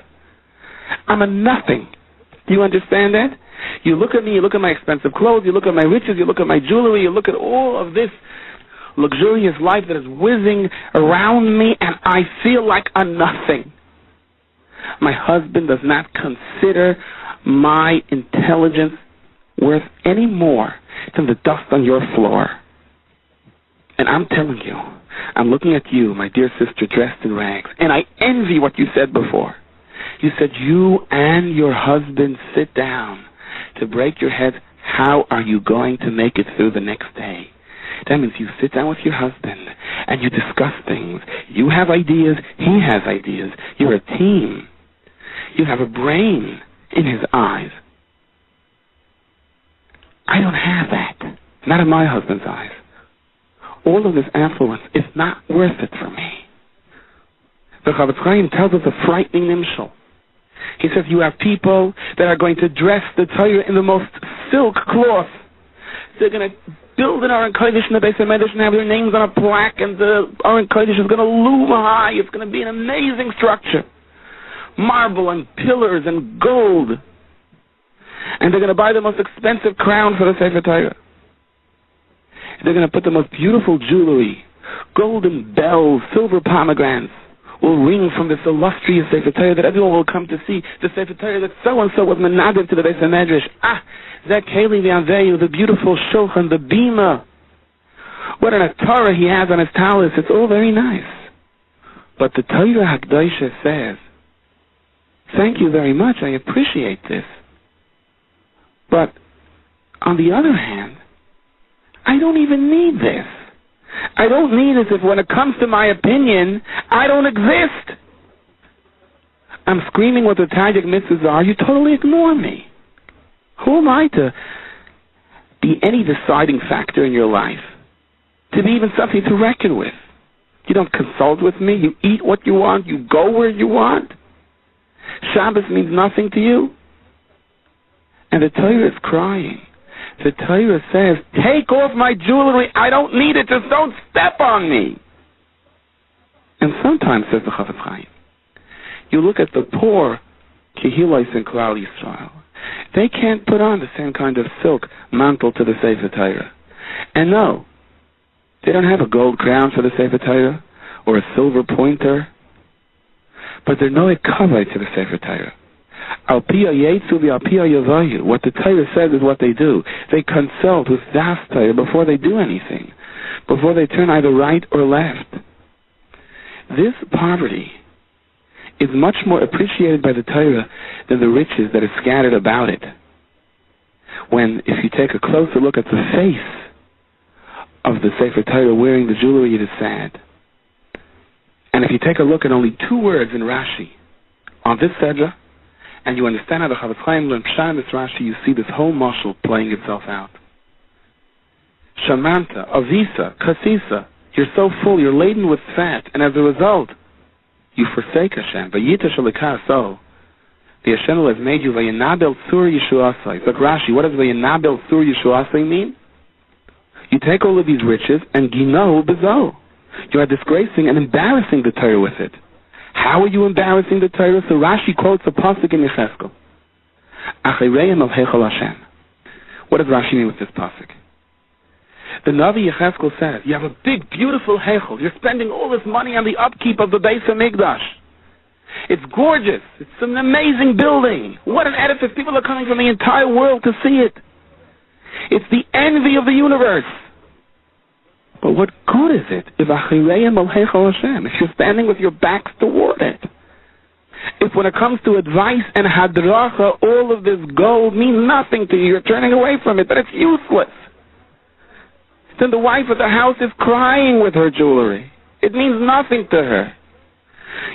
A: I'm a nothing. Do you understand that? You look at me, you look at my expensive clothes, you look at my riches, you look at my jewelry, you look at all of this luxurious life that is whizzing around me, and I feel like a nothing. My husband does not consider my intelligence worth any more than the dust on your floor. And I'm telling you, I'm looking at you, my dear sister, dressed in rags, and I envy what you said before. You said you and your husband sit down to break your head. How are you going to make it through the next day? That means you sit down with your husband and you discuss things. You have ideas, he has ideas. You're a team. You have a brain in his eyes. I don't have that. Not in my husband's eyes. All of this affluence is not worth it for me. The Chavetz Chaim tells us a frightening nimshal. He says you have people that are going to dress the Torah in the most silk cloth. They're going to build an Aron Kodesh in the Beis HaMikdash and have their names on a plaque, and the Aron Kodesh is going to loom high. It's going to be an amazing structure. Marble and pillars and gold. And they're going to buy the most expensive crown for the Sefer Torah. They're going to put the most beautiful jewelry, golden bells, silver pomegranates will ring from this illustrious Sefer Torah that everyone will come to see. The Sefer Torah that so-and-so was menaged to the Beis HaMikdash. That Keli V'Aveyu, the beautiful shulchan, the bima. What a Torah he has on his talus. It's all very nice. But the Torah HaKdosha says, thank you very much, I appreciate this. But on the other hand, I don't even need this. I don't need it if when it comes to my opinion, I don't exist. I'm screaming what the Tajik mitzvahs are. You totally ignore me. Who am I to be any deciding factor in your life? To be even something to reckon with? You don't consult with me. You eat what you want. You go where you want. Shabbos means nothing to you. And the Torah is crying. The Torah says, take off my jewelry. I don't need it. Just don't step on me. And sometimes, says the Chafetz Chaim, you look at the poor Kehilos in Klal Yisrael. They can't put on the same kind of silk mantle to the Sefer Torah. And no, they don't have a gold crown for the Sefer Torah or a silver pointer, but they're no kavod to the Sefer Torah. Al Pia Yetzu Al Pia Yavayu. What the Torah says is what they do. They consult with Das Torah before they do anything, before they turn either right or left. This poverty is much more appreciated by the Torah than the riches that are scattered about it. When, if you take a closer look at the face of the Sefer Torah wearing the jewelry, it is sad. And if you take a look at only 2 words in Rashi on this Sedra, and you understand how the Chafetz Chaim learned Pshat in this Rashi, you see this whole mashal playing itself out. Shamanta, Avisa, Kasisa, you're so full, you're laden with fat, and as a result, you forsake Hashem. Vayita shalikaso. The Hashem has made you Vayanabel Sur Yeshuasai. Look, Rashi, what does Vayanabel Sur Yeshuasai mean? You take all of these riches and Gino Bezo. You are disgracing and embarrassing the Torah with it. How are you embarrassing the Torah? So Rashi quotes a pasuk in Yecheskel. Achireim al Heichal Hashem. What does Rashi mean with this pasuk? The Navi Yecheskel says, you have a big, beautiful Heichal. You're spending all this money on the upkeep of the Beis HaMikdash. It's gorgeous. It's an amazing building. What an edifice. People are coming from the entire world to see it. It's the envy of the universe. But what good is it if you're standing with your backs toward it? If when it comes to advice and hadracha, all of this gold means nothing to you, you're turning away from it, but it's useless. Then the wife of the house is crying with her jewelry. It means nothing to her.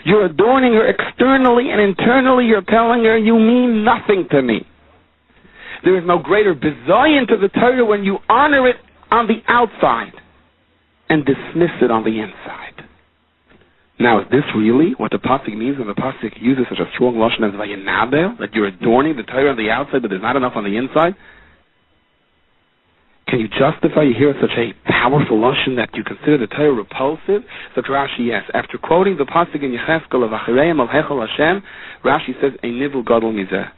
A: You're adorning her externally, and internally you're telling her, you mean nothing to me. There is no greater bizayon to the Torah when you honor it on the outside and dismiss it on the inside. Now, is this really what the pasuk means when the pasuk uses such a strong lashon as vayanabel, that you're adorning the Torah on the outside, but there's not enough on the inside? Can you justify you hear such a powerful lashon that you consider the Torah repulsive? So Rashi, yes. After quoting the pasuk in Yecheskel of Achireim al Heichal Hashem, Rashi says, "A nivul gadol mizeh."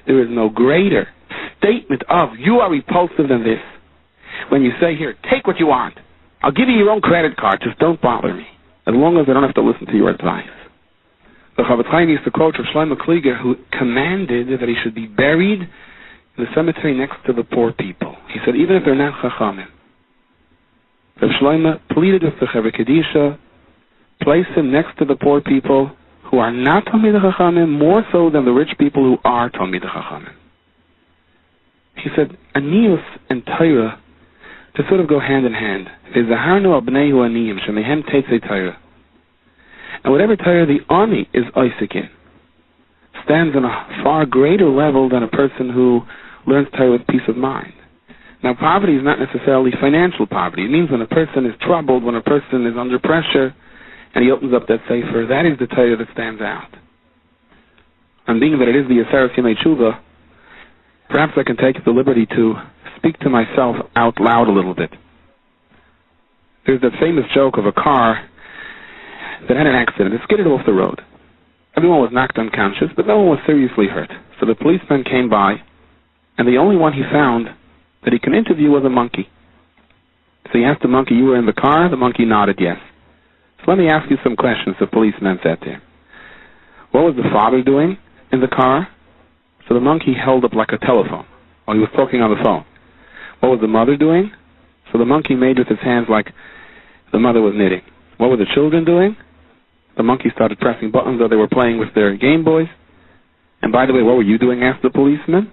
A: There is no greater statement of you are repulsive than this. When you say, here, take what you want. I'll give you your own credit card. Just don't bother me. As long as I don't have to listen to your advice. The Chafetz Chaim used to quote Rav Shlomo Klieger, who commanded that he should be buried in the cemetery next to the poor people. He said, even if they're not chachamim. Rav Shlomo pleaded with the Chevra Kedisha, place him next to the poor people who are not Talmidei Chachamim, more so than the rich people who are Talmidei Chachamim. He said, Aniyus and Torah to sort of go hand in hand. V'zaharnu al bnei hu aniyim, shemehem teitzei Torah. And whatever Torah the ani is Isaac in, stands on a far greater level than a person who learns Torah with peace of mind. Now, poverty is not necessarily financial poverty. It means when a person is troubled, when a person is under pressure, and he opens up that sefer, that is the Torah that stands out. And being that it is the Aseres Yemei Tshuva, perhaps I can take the liberty to speak to myself out loud a little bit. There's that famous joke of a car that had an accident. It skidded off the road. Everyone was knocked unconscious, but no one was seriously hurt. So the policeman came by, and the only one he found that he could interview was a monkey. So he asked the monkey, you were in the car? The monkey nodded yes. So let me ask you some questions, the policeman said to him. What was the father doing in the car? So the monkey held up like a telephone while he was talking on the phone. What was the mother doing? So the monkey made with his hands like the mother was knitting. What were the children doing? The monkey started pressing buttons though they were playing with their Game Boys. And by the way, what were you doing? Asked the policeman.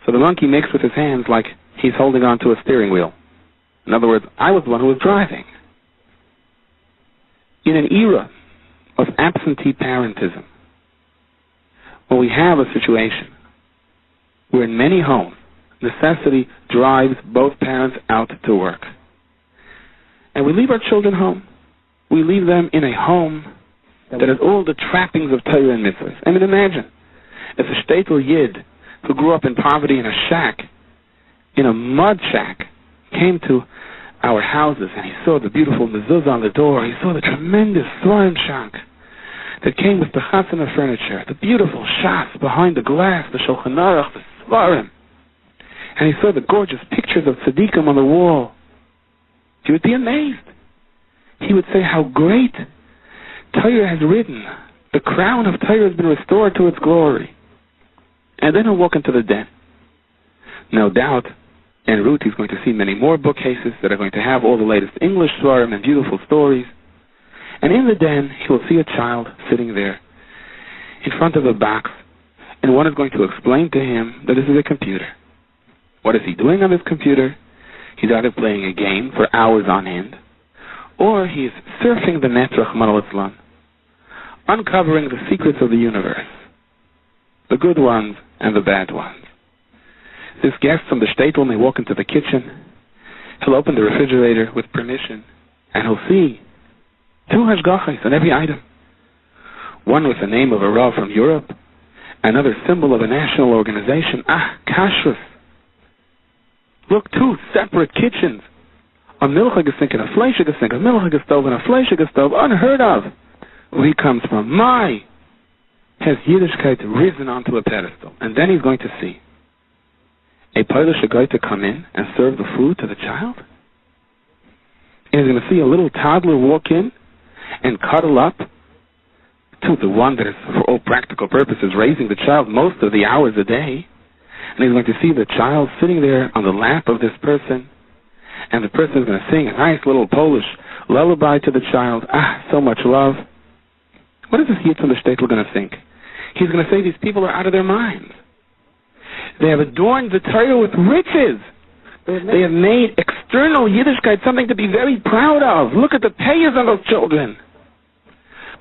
A: So the monkey makes with his hands like he's holding on to a steering wheel. In other words, I was the one who was driving. In an era of absentee parentism, when we have a situation where in many homes, necessity drives both parents out to work, and we leave our children home, we leave them in a home that has all the trappings of Torah and mitzvahs. I mean, imagine if a shtetl yid who grew up in poverty in a shack, in a mud shack, came to our houses, and he saw the beautiful mezuzah on the door. He saw the tremendous Svarim shack that came with the haazinu furniture, the beautiful shas behind the glass, the Shulchan Aruch, the Svarim. And he saw the gorgeous pictures of tzaddikim on the wall. He would be amazed. He would say how great Torah has risen. The crown of Torah has been restored to its glory. And then he'll walk into the den. No doubt, en route he's going to see many more bookcases that are going to have all the latest English Svarim and beautiful stories. And in the den, he will see a child sitting there in front of a box, and one is going to explain to him that this is a computer. What is he doing on this computer? He's either playing a game for hours on end, or he's surfing the net, Rahman al-Islam, uncovering the secrets of the universe, the good ones and the bad ones. This guest from the shtetl may walk into the kitchen. He'll open the refrigerator with permission, and he'll see 2 hashgachos on every item. One with the name of a Rav from Europe, another symbol of a national organization. Kashrus. Look, 2 separate kitchens. A milchige sink and a fleischige sink, a milchige stove and a fleischige stove, unheard of. Where he comes from. Has Yiddishkeit risen onto a pedestal. And then he's going to see a Polish guy to come in and serve the food to the child. And he's going to see a little toddler walk in and cuddle up to the one that is, for all practical purposes, raising the child most of the hours a day. And he's going to see the child sitting there on the lap of this person, and the person is going to sing a nice little Polish lullaby to the child. So much love. What is this Yid from the shtetl going to think? He's going to say these people are out of their minds. They have adorned the Torah with riches. They have made external Yiddishkeit something to be very proud of. Look at the payers on those children.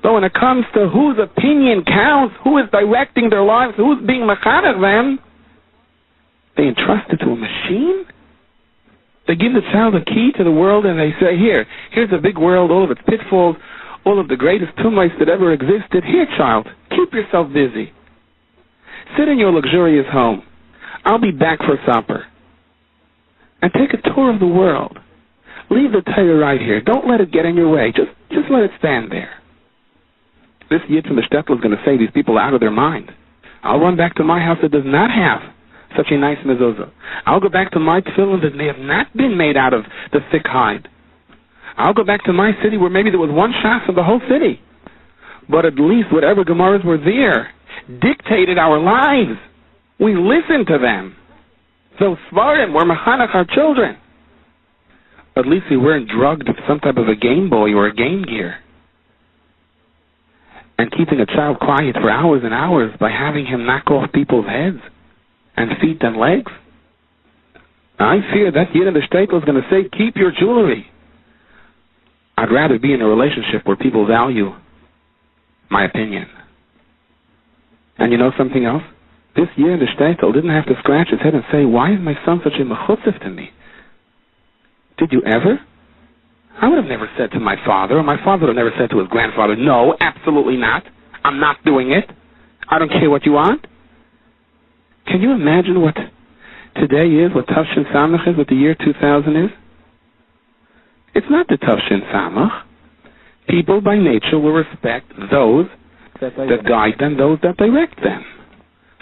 A: But when it comes to whose opinion counts, who is directing their lives, who's being mechanech them, they entrust it to a machine? They give the child a key to the world and they say, here's a big world, all of its pitfalls, all of the greatest tumults that ever existed. Here, child, keep yourself busy. Sit in your luxurious home. I'll be back for supper. And take a tour of the world. Leave the Torah right here. Don't let it get in your way. Just let it stand there. This Yid from the shtetl is going to say these people are out of their mind. I'll run back to my house that does not have such a nice mezuzah. I'll go back to my tefillin that may have not been made out of the thick hide. I'll go back to my city where maybe there was one shas in the whole city. But at least whatever Gemaras were there dictated our lives. We listened to them. Those Svarim were mechanech our children. At least we weren't drugged with some type of a Game Boy or a Game Gear. And keeping a child quiet for hours and hours by having him knock off people's heads and feet and legs. I fear that Yid in the shtetl is going to say, keep your jewelry. I'd rather be in a relationship where people value my opinion. And you know something else? This Yid in the shtetl didn't have to scratch his head and say, why is my son such a mechutzif to me? Did you ever? I would have never said to my father, or my father would have never said to his grandfather, no, absolutely not. I'm not doing it. I don't care what you want. Can you imagine what today is, what Tafshin Samach is, what the year 2000 is? It's not the Tafshin Samach. People by nature will respect those that guide them, those that direct them.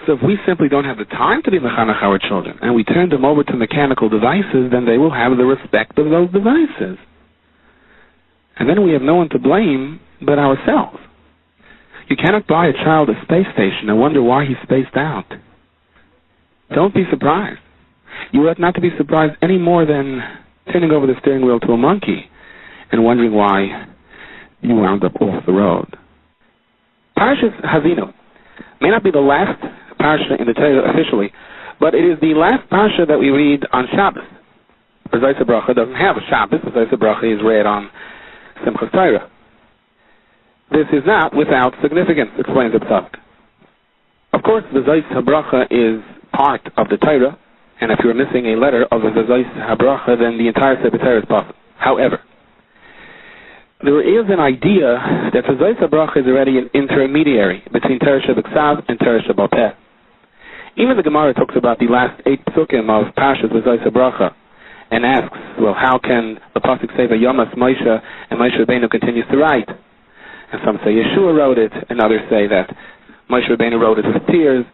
A: So if we simply don't have the time to be mechanech our children, and we turn them over to mechanical devices, then they will have the respect of those devices. And then we have no one to blame but ourselves. You cannot buy a child a space station and wonder why he's spaced out. Don't be surprised. You ought not to be surprised any more than turning over the steering wheel to a monkey and wondering why you wound up off the road. Parashas Haazinu may not be the last parasha in the Torah officially, but it is the last parasha that we read on Shabbos. Zayis HaBracha doesn't have a Shabbos. Zayis HaBracha is read on Simchas Torah. This is not without significance, explains the Pesach. Of course, the Zayis HaBracha is part of the Torah, and if you're missing a letter of the Zayis HaBracha, then the entire Sefer Torah is possible. However, there is an idea that the Zayis HaBracha is already an intermediary between Torah Shebeksav and Torah Shebal Peh. Even the Gemara talks about the last 8 psukim of Parshas Zayis HaBracha and asks, well, how can the pasuk say Vayomas Moshe and Moshe Rabbeinu continues to write? And some say Yeshua wrote it, and others say that Moshe Rabbeinu wrote it with tears.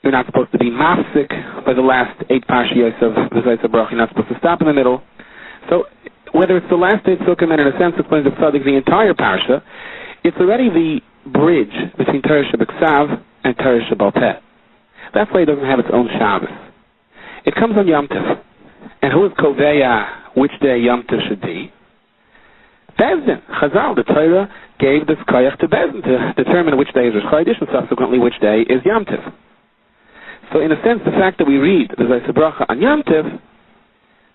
A: You're not supposed to be mafsik by the last 8 parshiyos of the Zayis Baruch. You're not supposed to stop in the middle. So whether it's the last 8 sukkim, and in a sense explains the entire parsha, it's already the bridge between Torah Shebeksav and Torah Shebal Peh. That's why it doesn't have its own Shabbos. It comes on Yom Tov. And who is Koveya which day Yom Tov should be? Bezdin. Chazal, the Torah, gave this koyach to Bezdin to determine which day is Rosh Chodesh and subsequently which day is Yom Tov. So in a sense, the fact that we read the Zayis Bracha on Yom Tov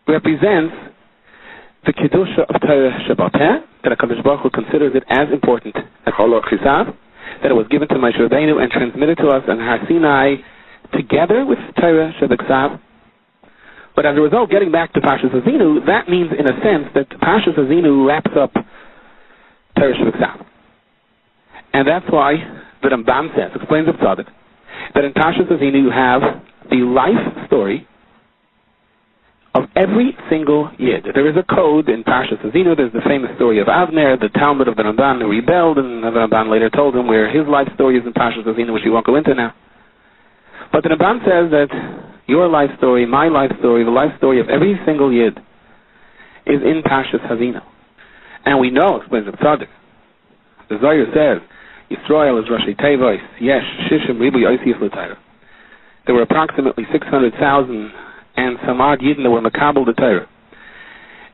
A: represents the Kedusha of Torah Shebal Peh, that HaKadosh Baruch Hu considers it as important as Cholot Chisav, that it was given to Moshe Rabbeinu and transmitted to us on Har-Sinai together with Torah Shebeksav. But as a result, getting back to Parshas Haazinu, that means in a sense that Parshas Haazinu wraps up Torah Shebeksav. And that's why the Ramban says, explains of Tzaddik, that in Parshas Haazinu you have the life story of every single Yid. There is a code in Parshas Haazinu. There's the famous story of Avner, the Talmud of the Ramban who rebelled, and the Ramban later told him where his life story is in Parshas Haazinu, which we won't go into now. But the Ramban says that your life story, my life story, the life story of every single Yid is in Parshas Haazinu. And we know, explains the Tzaddik, the Zohar says, Yisrael is Rashi Teivos, Yesh, Shishim, Ribu, Yosef, L'Torah. There were approximately 600,000 and some odd Yidden that were Makabel the Torah.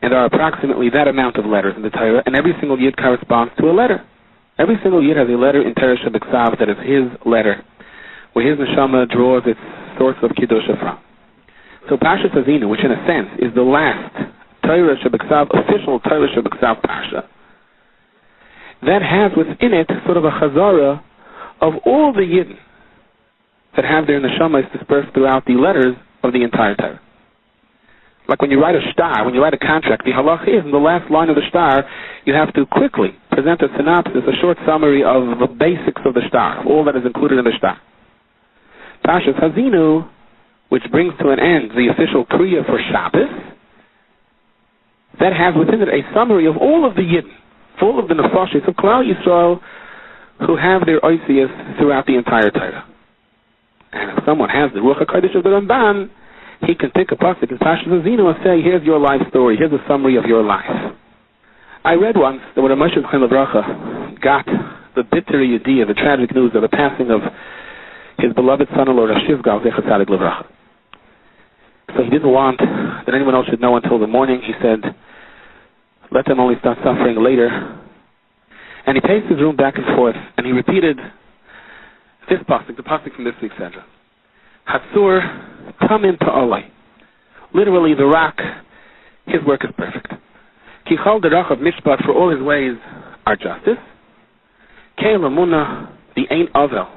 A: And there are approximately that amount of letters in the Torah, and every single Yid corresponds to a letter. Every single Yid has a letter in Torah Shebeksav that is his letter, where his neshama draws its source of Kedusha from. So Parshas Haazinu, which in a sense is the last Torah Shebeksav, official Torah Shebeksav Parsha, that has within it sort of a chazara of all the Yidden that have their neshamas dispersed throughout the letters of the entire Torah. Like when you write a shtar, when you write a contract, the halach is in the last line of the shtar, you have to quickly present a synopsis, a short summary of the basics of the shtar, of all that is included in the shtar. Parshas Haazinu, which brings to an end the official kriya for Shabbos, that has within it a summary of all of the Yidden, full of the nefashis of Klal Yisrael, who have their oisias throughout the entire Torah. And if someone has the Ruach HaKodesh of the Ramban, he can take a pasuk in Parshas Haazinu and say, here's your life story, here's a summary of your life. I read once that when Moshe Rabbeinu got the bitter yediyah, the tragic news of the passing of his beloved son-in-law, Rav Shivgal, Zecher Tzadik Livracha. So he didn't want that anyone else should know until the morning. He said, let them only start suffering later. And he paced his room back and forth, and he repeated this pasuk, the pasuk from this week's Sedra. Hatzur Tamim Pa'olai. Literally, the rock, his work is perfect. Ki chal derach of mishpat, for all his ways are justice. Keil Amuna, the Ein Avel,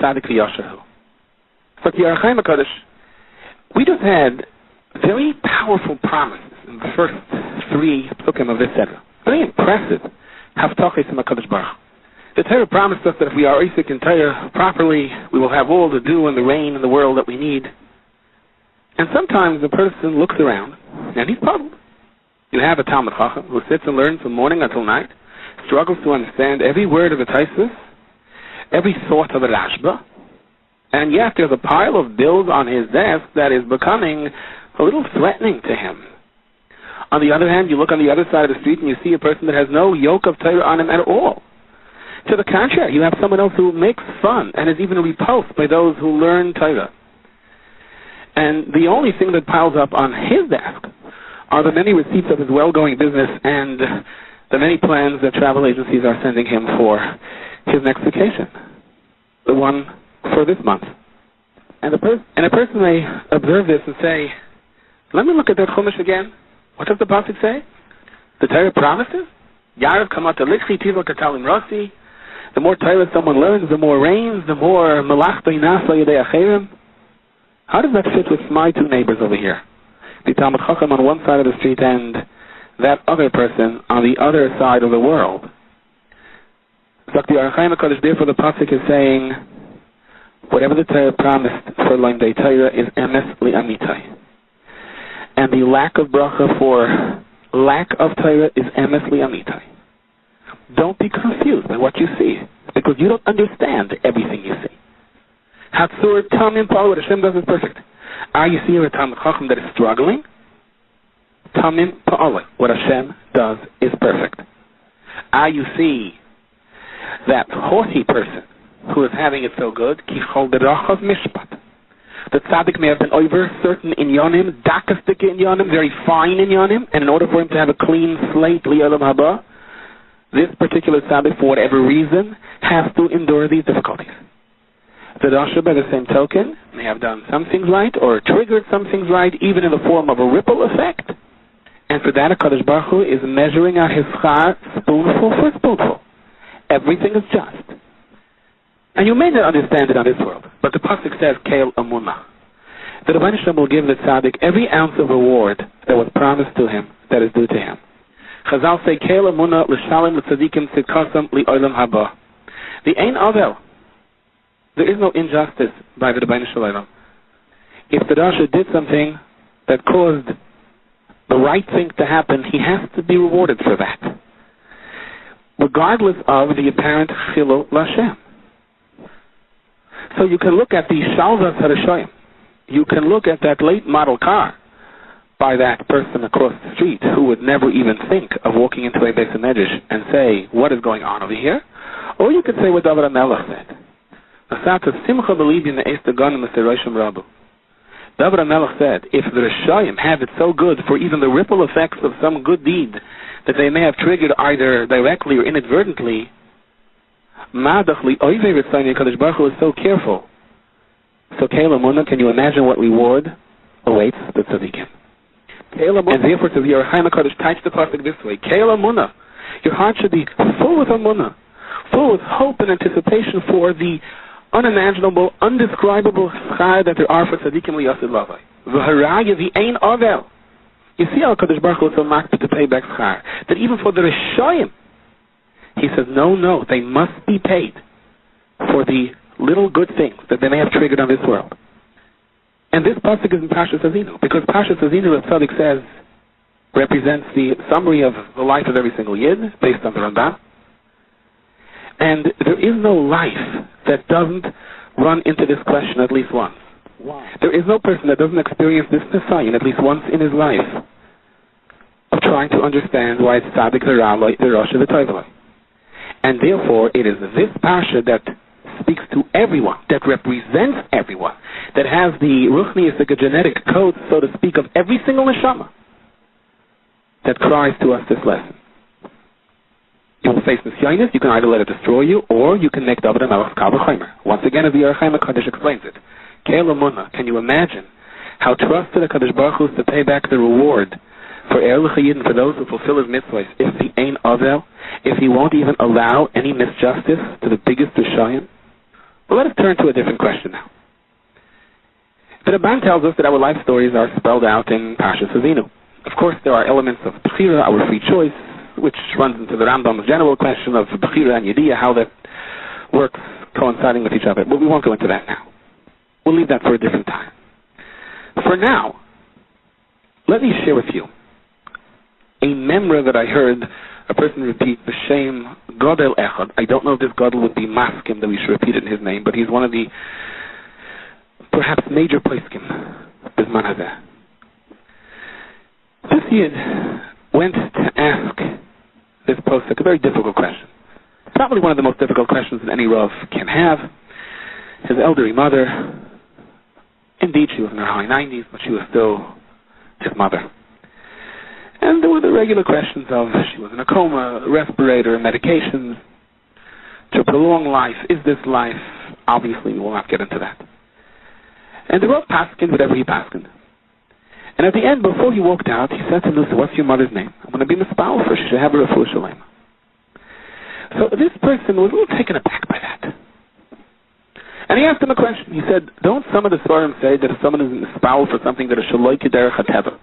A: Tzadik V'Yashahu. So the Archaim HaKadosh, we just had very powerful promises in the first 3 psukim of this Sedra. Very impressive. Havtachis HaKadosh Baruch. The Torah promised us that if we are Isaac in Torah properly, we will have all the dew and the rain in the world that we need. And sometimes a person looks around, and he's puzzled. You have a Talmud Chacham who sits and learns from morning until night, struggles to understand every word of a Taisus, every thought of a Rashba, and yet there's a pile of bills on his desk that is becoming a little threatening to him. On the other hand, you look on the other side of the street and you see a person that has no yoke of Torah on him at all. To the contrary, you have someone else who makes fun and is even repulsed by those who learn Torah. And the only thing that piles up on his desk are the many receipts of his well-going business and the many plans that travel agencies are sending him for his next vacation, the one for this month. And a person may observe this and say, let me look at that Chumash again. What does the pasuk say? The Torah promises, Yarav kamata lichli tiva katalim rasi. The more Torah someone learns, the more rains, the more malachta inasa yedei acherim. How does that fit with my 2 neighbors over here? The Talmud Chacham on one side of the street and that other person on the other side of the world. Zakti Archaim HaKadosh, therefore the pasuk is saying, whatever the Torah promised for Limdei Torah is emes li'amitai. And the lack of bracha for lack of Torah is emes li'amitai. Don't be confused by what you see, because you don't understand everything you see. Hatzur tamim pa'al, what Hashem does is perfect. You see a Talmid Chacham that is struggling? Tamim pa'al, what Hashem does is perfect. You see that haughty person who is having it so good, kichol derachos mishpat. The tzaddik may have been over certain inyanim, dakastik inyanim, very fine inyanim, and in order for him to have a clean slate, li'olam haba, this particular tzaddik, for whatever reason, has to endure these difficulties. The Rasha, by the same token, may have done some things right, or triggered some things right, even in the form of a ripple effect. And for that, HaKadosh Baruch Hu is measuring out his schar spoonful for spoonful. Everything is just. And you may not understand it on this world, but the pasuk says, Keil Amunah. The Rebbeinu Shalom will give the tzaddik every ounce of reward that was promised to him, that is due to him. Chazal say, Keil Amunah l'shalim l'tzadikim tzidkasam li'olam haba. The Ein Avel. There is no injustice by the Rebbeinu Shalom. If the Rasha did something that caused the right thing to happen, he has to be rewarded for that, regardless of the apparent chilul l'Hashem. So you can look at the Shalvas Harashoyim. You can look at that late model car by that person across the street who would never even think of walking into a Beis HaMedrash and say, what is going on over here? Or you could say what David HaMelech said. David HaMelech said, if the Rishayim have it so good for even the ripple effects of some good deed that they may have triggered either directly or inadvertently, Kadosh Baruch Hu is so careful. So Keil Amunah, can you imagine what reward awaits the tzaddikim? And therefore, says Yer Chaim HaKadosh, touch the pasuk this way: Keil Amunah. Your heart should be full with Amunah, full with hope and anticipation for the unimaginable, undescribable schar that there are for tzaddikim liyasid lavai. V'haraya v'ein avel. You see how Kadosh Baruch Hu is so marked to pay back schar, that even for the Rishayim, he says, no, they must be paid for the little good things that they may have triggered on this world. And this pasuk is in Parshas Haazinu, because Parshas Haazinu, the tzaddik says, represents the summary of the life of every single yid, based on the Rambam. And there is no life that doesn't run into this question at least once. Wow. There is no person that doesn't experience this Nisayon at least once in his life of trying to understand why it's tzaddik, the Raloi, the Rosh, the Toivaloi. And therefore, it is this parsha that speaks to everyone, that represents everyone, that has the ruchnius, the genetic code, so to speak, of every single neshama, that cries to us this lesson. You will face nisyonis, you can either let it destroy you, or you can make David HaMelech's kal v'chomer. Once again, as the Yer Chaim HaKadosh explains it, Keil Amunah, can you imagine how trusted the Kadosh Baruch Hu is to pay back the reward for Erlich HaYidin, for those who fulfill his mitzvahs, if he ain't Avel, if he won't even allow any misjustice to the biggest Rishayim? Well, let us turn to a different question now. The Ramban tells us that our life stories are spelled out in Parshas Haazinu. Of course, there are elements of Bechira, our free choice, which runs into the Rambam's general question of Bechira and Yediyah, how that works coinciding with each other. But we won't go into that now. We'll leave that for a different time. For now, let me share with you a memra that I heard a person repeat, the shame Godel Echad. I don't know if this Godel would be maskim, that we should repeat it in his name, but he's one of the perhaps major poskim, Bisman Hazeh. This Yid went to ask this posek a very difficult question. Probably one of the most difficult questions that any Rav can have. His elderly mother, indeed she was in her high 90s, but she was still his mother. And there were the regular questions of, she was in a coma, respirator, medications, to prolong life. Is this life? Obviously, we will not get into that. And the Rav paskined whatever he paskined. And at the end, before he walked out, he said to Lucy, what's your mother's name? I'm going to be mispal for her. She should have a refuah shalem. So this person was a little taken aback by that. And he asked him a question. He said, don't some of the Svarim say that if someone is mispal for something that is shaloi k'derech hateva,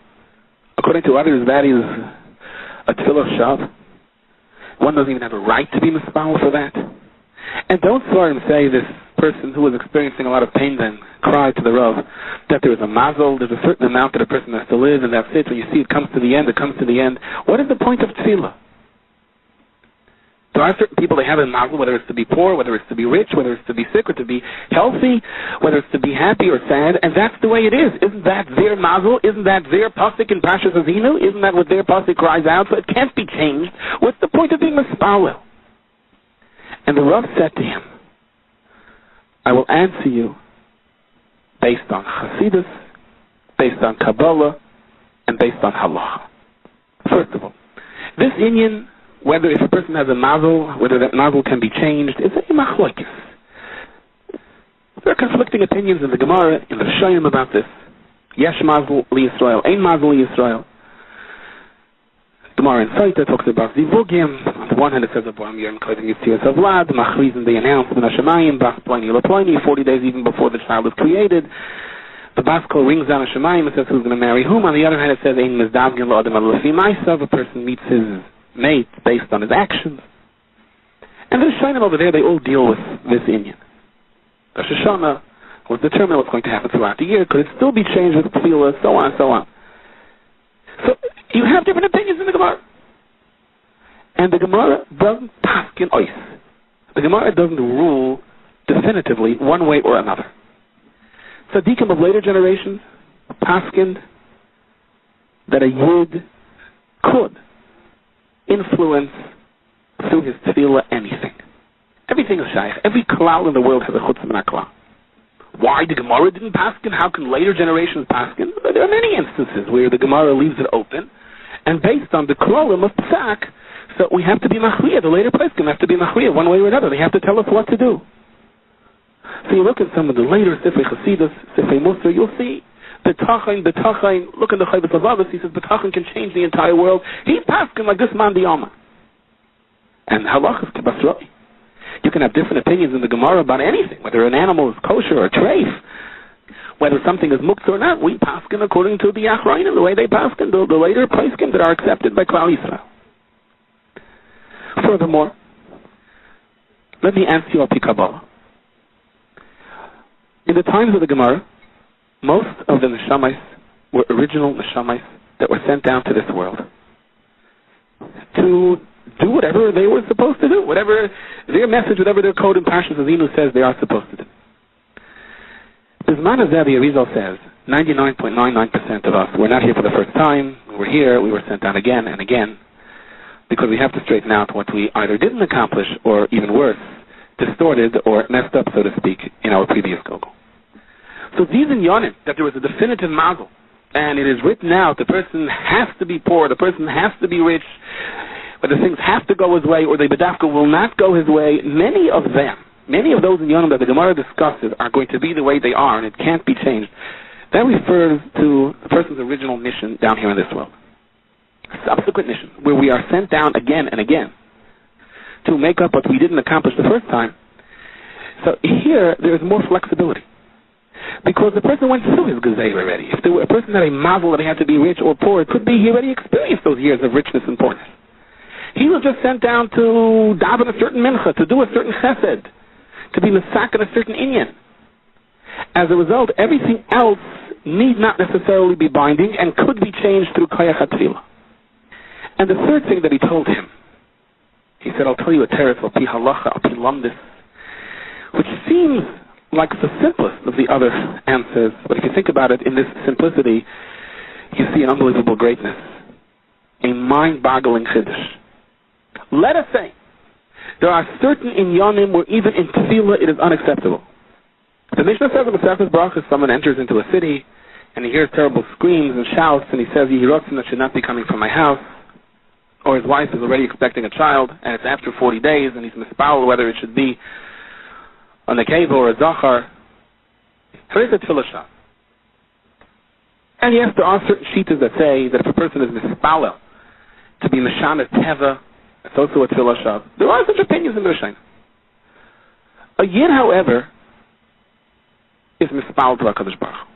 A: according to others, that is a tefillah shav? One doesn't even have a right to be mispal for that. And don't Svarim say this person who was experiencing a lot of pain then cried to the Rav that there is a mazel, there's a certain amount that a person has to live, and that's it. When you see it comes to the end, it comes to the end. What is the point of tefillah? There are certain people, they have a mazel, whether it's to be poor, whether it's to be rich, whether it's to be sick or to be healthy, whether it's to be happy or sad, and that's the way it is. Isn't that their mazel? Isn't that their pasuk in Parshas Haazinu? Isn't that what their pasuk cries out? So it can't be changed. What's the point of being mispalel? And the Rav said to him, I will answer you based on Hasidus, based on Kabbalah, and based on Halacha. First of all, this inyan, whether if a person has a mazel, whether that mazel can be changed, is a machlokes. There are conflicting opinions in the Gemara, in the Shoyim about this. Yesh mazel li Yisrael, ein mazel li Yisrael. Gemara in Saita talks about zivugim. On the one hand, it says Abraham Yom Kodim Yitzir Savlad, Machrizim, they announce Min HaShemayim, Bas Ploini L'Ploini, 40 days even before the child is created. The Baskol rings down HaShemayim, it says who's going to marry whom. On the other hand, it says ein mizdavgin l'adam al-lefi ma'asav, a person meets his mate based on his actions. And the Shainim over there, they all deal with this inyan. Rosh Hashanah was determined what's going to happen throughout the year. Could it still be changed with tefillah, so on and so on. So you have different opinions in the Gemara. And the Gemara doesn't paskin ois. The Gemara doesn't rule definitively one way or another. Tzaddikim of later generations paskined that a Yid could influence through his tefillah anything. Everything is shaykh. Every klal in the world has a chutz min klal. Why the Gemara didn't paskin? How can later generations paskin? There are many instances where the Gemara leaves it open, and based on the klalim of psak, so we have to be machriya. The later paskin have to be machriya one way or another. They have to tell us what to do. So you look at some of the later Sifrei Chasidus, Sifrei Musar, you'll see B'tachain, look in the Chayvus Lavavas, he says B'tachain can change the entire world. He's paskin like this man Diyama. And halachas kibasroi. You can have different opinions in the Gemara about anything, whether an animal is kosher or treif, whether something is muktzah or not. We paskin according to the Achrayim, the way they paskin, the later paskin that are accepted by Klal Yisrael. Furthermore, let me answer you al-pi Kabbalah. In the times of the Gemara, most of the neshamais were original neshamais that were sent down to this world to do whatever they were supposed to do, whatever their message, whatever their code in Parshas Haazinu says they are supposed to do. Bizman Hazeh, the Arizal says, 99.99% of us, we're not here for the first time, we're here, we were sent down again and again, because we have to straighten out what we either didn't accomplish, or even worse, distorted or messed up, so to speak, in our previous goal. So these in Yonim, that there was a definitive mazel, and it is written out, the person has to be poor, the person has to be rich, whether things have to go his way or the bedafka will not go his way, many of those in Yonim that the Gemara discusses are going to be the way they are, and it can't be changed. That refers to the person's original mission down here in this world. Subsequent mission, where we are sent down again and again to make up what we didn't accomplish the first time. So here, there is more flexibility. Because the person went through his gezeira already. If there were a person that had a mazel that he had to be rich or poor, it could be he already experienced those years of richness and poorness. He was just sent down to daven a certain mincha, to do a certain chesed, to be mesak in a certain inyan. As a result, everything else need not necessarily be binding and could be changed through koyach hatfilah. And the third thing that he told him, he said, I'll tell you a teretz, al pi halacha, al pi lamdis, which seems like the simplest of the other answers, but if you think about it, in this simplicity, you see an unbelievable greatness, a mind-boggling chiddush. Let us say, there are certain inyanim where even in tefillah it is unacceptable. The Mishnah says in the Masechtas Brachos, someone enters into a city, and he hears terrible screams and shouts, and he says, Yehirotzim that should not be coming from my house, or his wife is already expecting a child, and it's after 40 days, and he's mispowered whether it should be a nekeva or a zachar. Here is a tefillah shah. And yes, there are certain shitas that say that if a person is mispalel to be mishana teva, it's also a tefillah shah. There are such opinions in the Rishonim. A yid, however, is mispalel to HaKadosh Baruch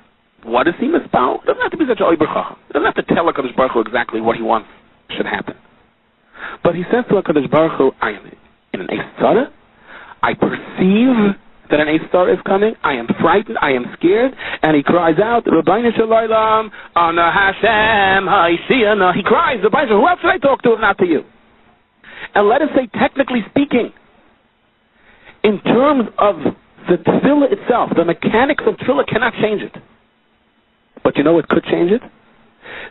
A: Hu. What is he mispalel? It doesn't have to be such a oiber chacham. It doesn't have to tell HaKadosh Baruch Hu exactly what he wants should happen. But he says to HaKadosh Baruch Hu, I am in an Eitzara, I perceive that an Eistar is coming, I am frightened, I am scared, and he cries out, Rabbeinu Shalom, Ana Hashem, Ha'ishiyana. He cries, Rabbeinu, who else should I talk to if not to you? And let us say, technically speaking, in terms of the tefillah itself, the mechanics of tefillah cannot change it. But you know what could change it?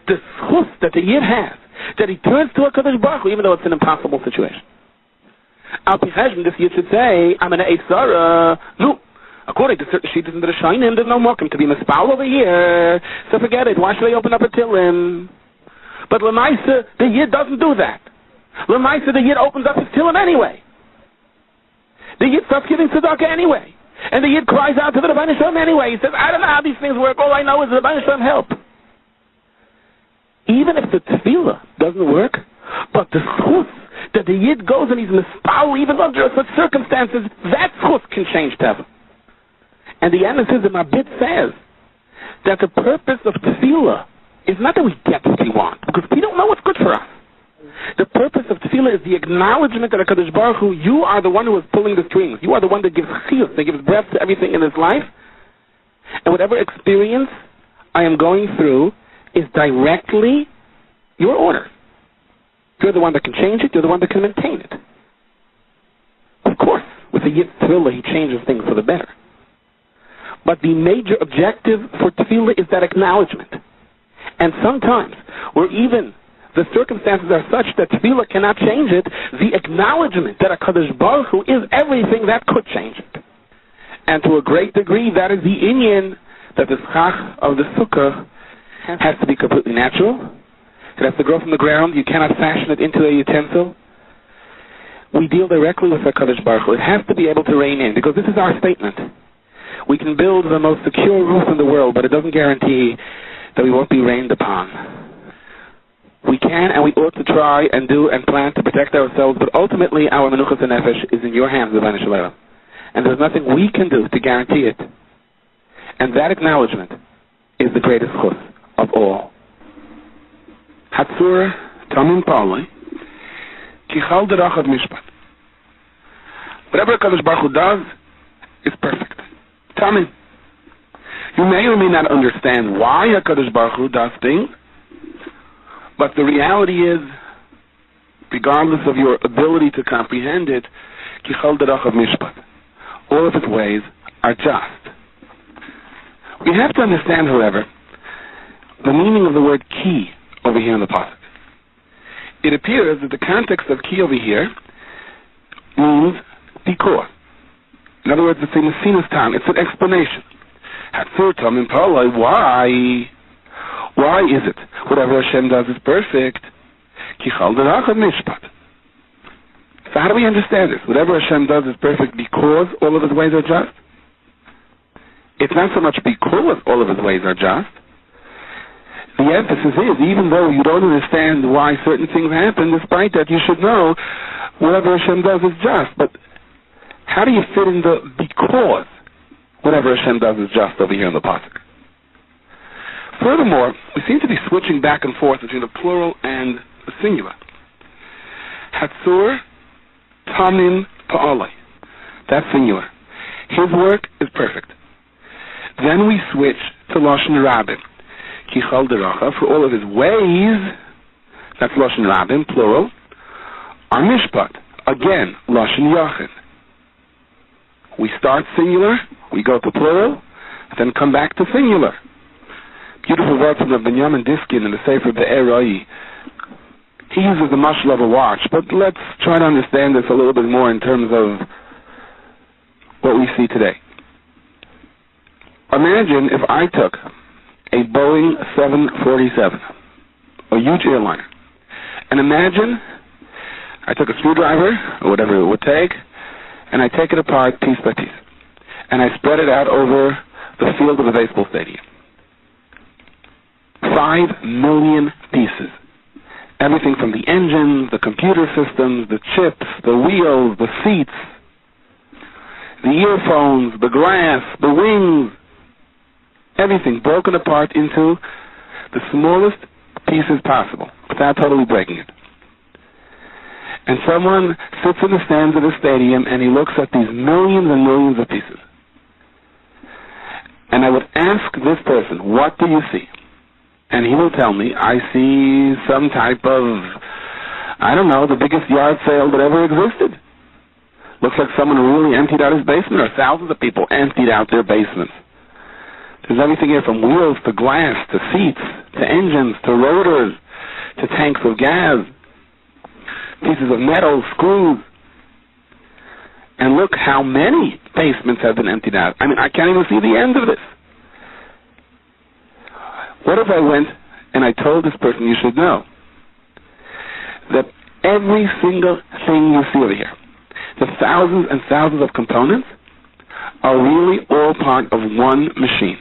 A: The schus that the Yid has, that he turns to HaKadosh Baruch Hu, even though it's an impossible situation. Al Picheshim, this Yid should say, I'm an Eisara. No. According to certain sheets in the Shainim, there's no mokum to be mispal over here. So forget it. Why should I open up a Tilim? But Lamaisa, the Yid doesn't do that. Lamaisa, the Yid opens up his Tilim anyway. The Yid starts giving tzedakah anyway. And the Yid cries out to the Rabbeinu Shalom anyway. He says, I don't know how these things work. All I know is the Rabbeinu Shalom help. Even if the tefillah doesn't work, but the schus that the Yid goes and he's mispal even under such circumstances, that schus can change teva. And the emphasis in my bit says that the purpose of tefillah is not that we get what we want, because we don't know what's good for us. The purpose of tefillah is the acknowledgement that HaKadosh Baruch Hu, you are the one who is pulling the strings. You are the one that gives chiyus, that gives breath to everything in this life. And whatever experience I am going through is directly your order. You're the one that can change it. You're the one that can maintain it. Of course, with the Yid tefillah, he changes things for the better. But the major objective for tefillah is that acknowledgement. And sometimes, where even the circumstances are such that tefillah cannot change it, the acknowledgement that HaKadosh Baruch Hu is everything that could change it. And to a great degree, that is the inyan that the schach of the sukkah has to be completely natural. It has to grow from the ground. You cannot fashion it into a utensil. We deal directly with HaKadosh Baruch Hu. It has to be able to rein in, because this is our statement. We can build the most secure roof in the world, but it doesn't guarantee that we won't be rained upon. We can and we ought to try and do and plan to protect ourselves, but ultimately our menuchas and nefesh is in your hands, Rabbeinu Shalom. And there's nothing we can do to guarantee it. And that acknowledgement is the greatest chus of all. Hatzur tamim palei kichal derachad mishpat. Whatever HaKadosh Baruch Hu does is perfect. Tamim. You may or may not understand why HaKadosh Baruch Hu does things, but the reality is, regardless of your ability to comprehend it, kichal derachad mishpat. All of his ways are just. We have to understand, however, the meaning of the word ki over here in the pasuk. It appears that the context of ki over here means dikor. In other words, it's a mesinas tam. It's an explanation. Hatzur tamim palei. Why is it whatever Hashem does is perfect? Kichal derachad mishpat. So how do we understand this? Whatever Hashem does is perfect because all of his ways are just? It's not so much because all of his ways are just. The emphasis is, even though you don't understand why certain things happen, despite that you should know whatever Hashem does is just. But how do you fit in the because whatever Hashem does is just over here in the pasuk? Furthermore, we seem to be switching back and forth between the plural and the singular. Hatzur tamim pa'alei. That's singular. His work is perfect. Then we switch to Lashon Rabim. Kichal deracha, for all of his ways, that's Lashon Rabim, plural. Our mishpat, again, Lashon Yachid. We start singular, we go to plural, then come back to singular. Beautiful words from the Binyamin Diskin in the Sefer Be'erai. He uses the mashal of a watch, but let's try to understand this a little bit more in terms of what we see today. Imagine if I took a Boeing 747, a huge airliner, and imagine I took a screwdriver, or whatever it would take, and I take it apart piece by piece, and I spread it out over the field of a baseball stadium. 5 million pieces. Everything from the engines, the computer systems, the chips, the wheels, the seats, the earphones, the glass, the wings, everything broken apart into the smallest pieces possible without totally breaking it. And someone sits in the stands of the stadium and he looks at these millions and millions of pieces. And I would ask this person, what do you see? And he will tell me, I see some type of, I don't know, the biggest yard sale that ever existed. Looks like someone really emptied out his basement, or thousands of people emptied out their basements. There's everything here from wheels to glass to seats to engines to rotors to tanks of gas, pieces of metal, screws. And look how many basements have been emptied out. I mean, I can't even see the end of this. What if I went and I told this person, you should know that every single thing you see over here, the thousands and thousands of components, are really all part of one machine.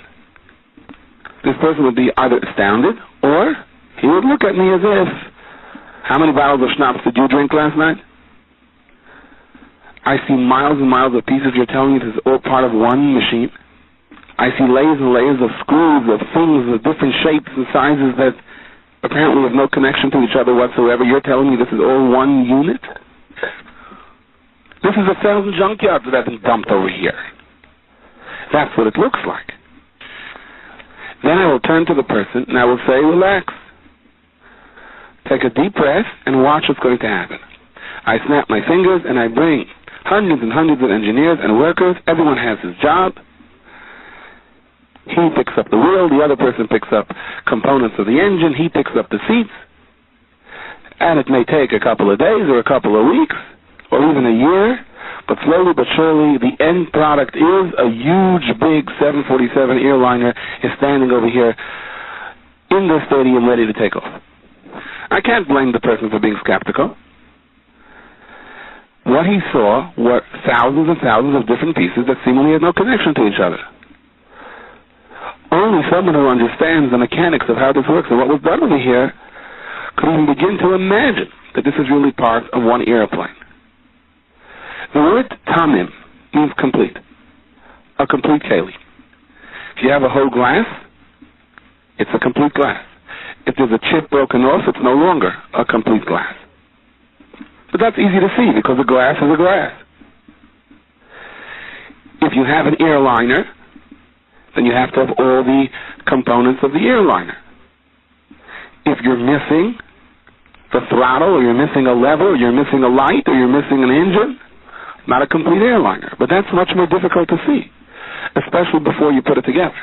A: This person would be either astounded, or he would look at me as if, how many bottles of schnapps did you drink last night? I see miles and miles of pieces. You're telling me this is all part of one machine? I see layers and layers of screws, of things of different shapes and sizes that apparently have no connection to each other whatsoever. You're telling me this is all one unit? This is 1,000 junkyards that have been dumped over here. That's what it looks like. Then I will turn to the person and I will say, relax. Take a deep breath and watch what's going to happen. I snap my fingers and I bring hundreds and hundreds of engineers and workers. Everyone has his job. He picks up the wheel. The other person picks up components of the engine. He picks up the seats. And it may take a couple of days or a couple of weeks or even a year. But slowly but surely, the end product is a huge, big 747 airliner is standing over here in the stadium ready to take off. I can't blame the person for being skeptical. What he saw were thousands and thousands of different pieces that seemingly had no connection to each other. Only someone who understands the mechanics of how this works and what was done over here could even begin to imagine that this is really part of one airplane. The word tamim means complete, a complete keli. If you have a whole glass, it's a complete glass. If there's a chip broken off, it's no longer a complete glass. But that's easy to see because a glass is a glass. If you have an airliner, then you have to have all the components of the airliner. If you're missing the throttle, or you're missing a lever, or you're missing a light, or you're missing an engine, not a complete airliner. But that's much more difficult to see, especially before you put it together.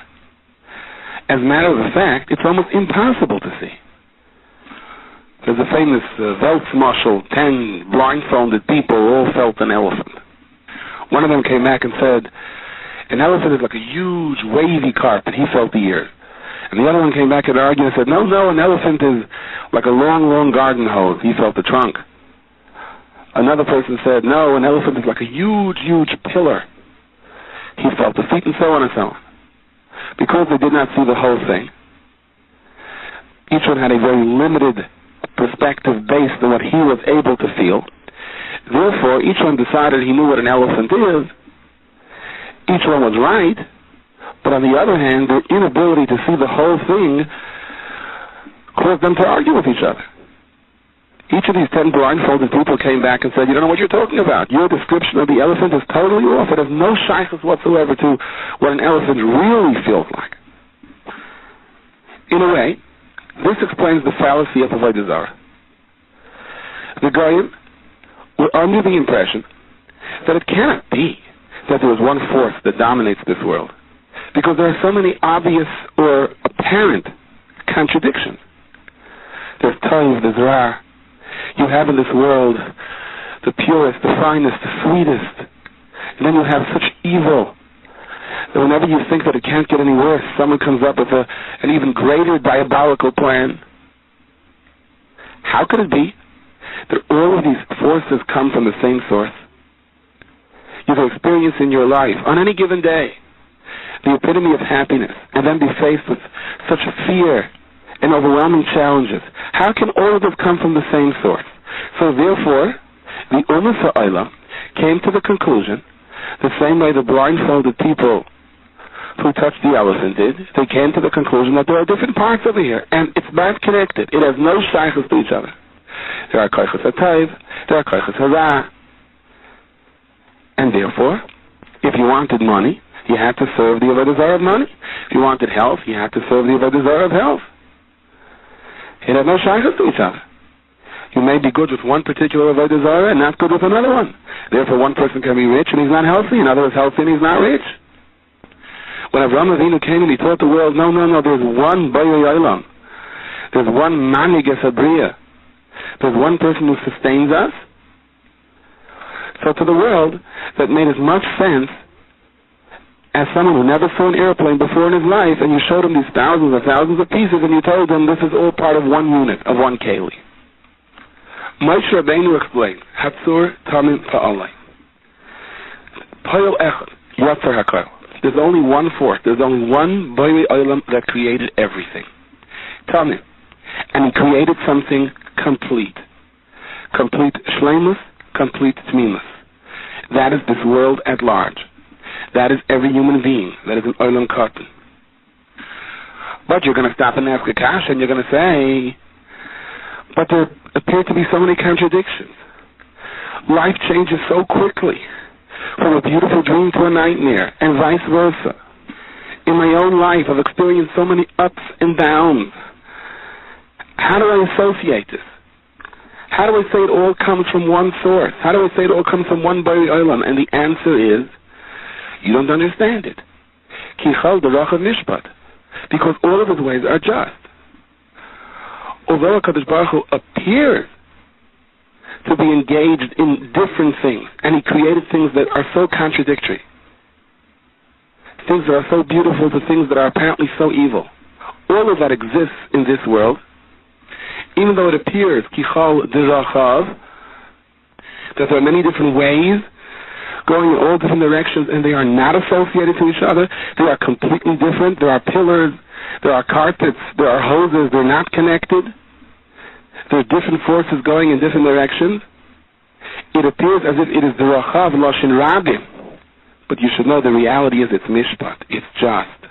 A: As a matter of fact, it's almost impossible to see. There's a famous Weltmarshal, 10 blindfolded people all felt an elephant. One of them came back and said, an elephant is like a huge wavy carpet. He felt the ears. And the other one came back and argued and said, no, an elephant is like a long, long garden hose. He felt the trunk. Another person said, no, an elephant is like a huge, huge pillar. He felt the feet, and so on and so on. Because they did not see the whole thing, each one had a very limited perspective based on what he was able to feel. Therefore, each one decided he knew what an elephant is. Each one was right, but on the other hand, their inability to see the whole thing caused them to argue with each other. Each of these 10 blindfolded people came back and said, you don't know what you're talking about. Your description of the elephant is totally off. It has no shaykhus whatsoever to what an elephant really feels like. In a way, this explains the fallacy of Avodah Zarah. The Goyim were under the impression that it cannot be that there is one force that dominates this world, because there are so many obvious or apparent contradictions. There's Tov, there's Ra. You have in this world the purest, the finest, the sweetest. And then you have such evil that whenever you think that it can't get any worse, someone comes up with an even greater diabolical plan. How could it be that all of these forces come from the same source? You can experience in your life, on any given day, the epitome of happiness, and then be faced with such fear and overwhelming challenges. How can all of this come from the same source? So therefore, the Ummah Ha'olam came to the conclusion, the same way the blindfolded people who touched the elephant did, they came to the conclusion that there are different parts over here, and it's not connected. It has no shaykhus to each other. There are koichos ha'tov, there are koichos ha'ra. And therefore, if you wanted money, you had to serve the avodah zarah of money. If you wanted health, you had to serve the avodah zarah of health. It had no shaykhs to each other. You may be good with one particular avodah zarah and not good with another one. Therefore, one person can be rich and he's not healthy, another is healthy and he's not rich. When Avraham Avinu came and he taught the world, no, there's one Borei Olam. There's one Manigas Abriya. There's one person who sustains us. So to the world, that made as much sense as someone who never saw an airplane before in his life, and you showed him these thousands of pieces, and you told him this is all part of one unit, of one keli. Moshe Rabbeinu explained, Hatzur Tamim Fa'alai. Poyel Echad, Yatzer HaKoil. There's only one force, there's only one Borei Olam that created everything. Tamim. And he created something complete. Complete shleimus, complete tmimus. That is this world at large. That is every human being. That is an Olam Katan. But you're going to stop and ask a kasha and you're going to say, but there appear to be so many contradictions. Life changes so quickly, from a beautiful dream to a nightmare, and vice versa. In my own life, I've experienced so many ups and downs. How do I associate this? How do I say it all comes from one source? How do I say it all comes from one Borei Olam? And the answer is, you don't understand it. Kichal derachav mishpat. Because all of his ways are just. Although HaKadosh Baruch Hu appears to be engaged in different things, and he created things that are so contradictory, things that are so beautiful to things that are apparently so evil, all of that exists in this world, even though it appears kichal derachav, that there are many different ways going in all different directions, and they are not associated to each other. They are completely different. There are pillars, there are carpets, there are hoses, they're not connected. There are different forces going in different directions. It appears as if it is derachav loshin rabim, but you should know the reality is it's mishpat, it's just.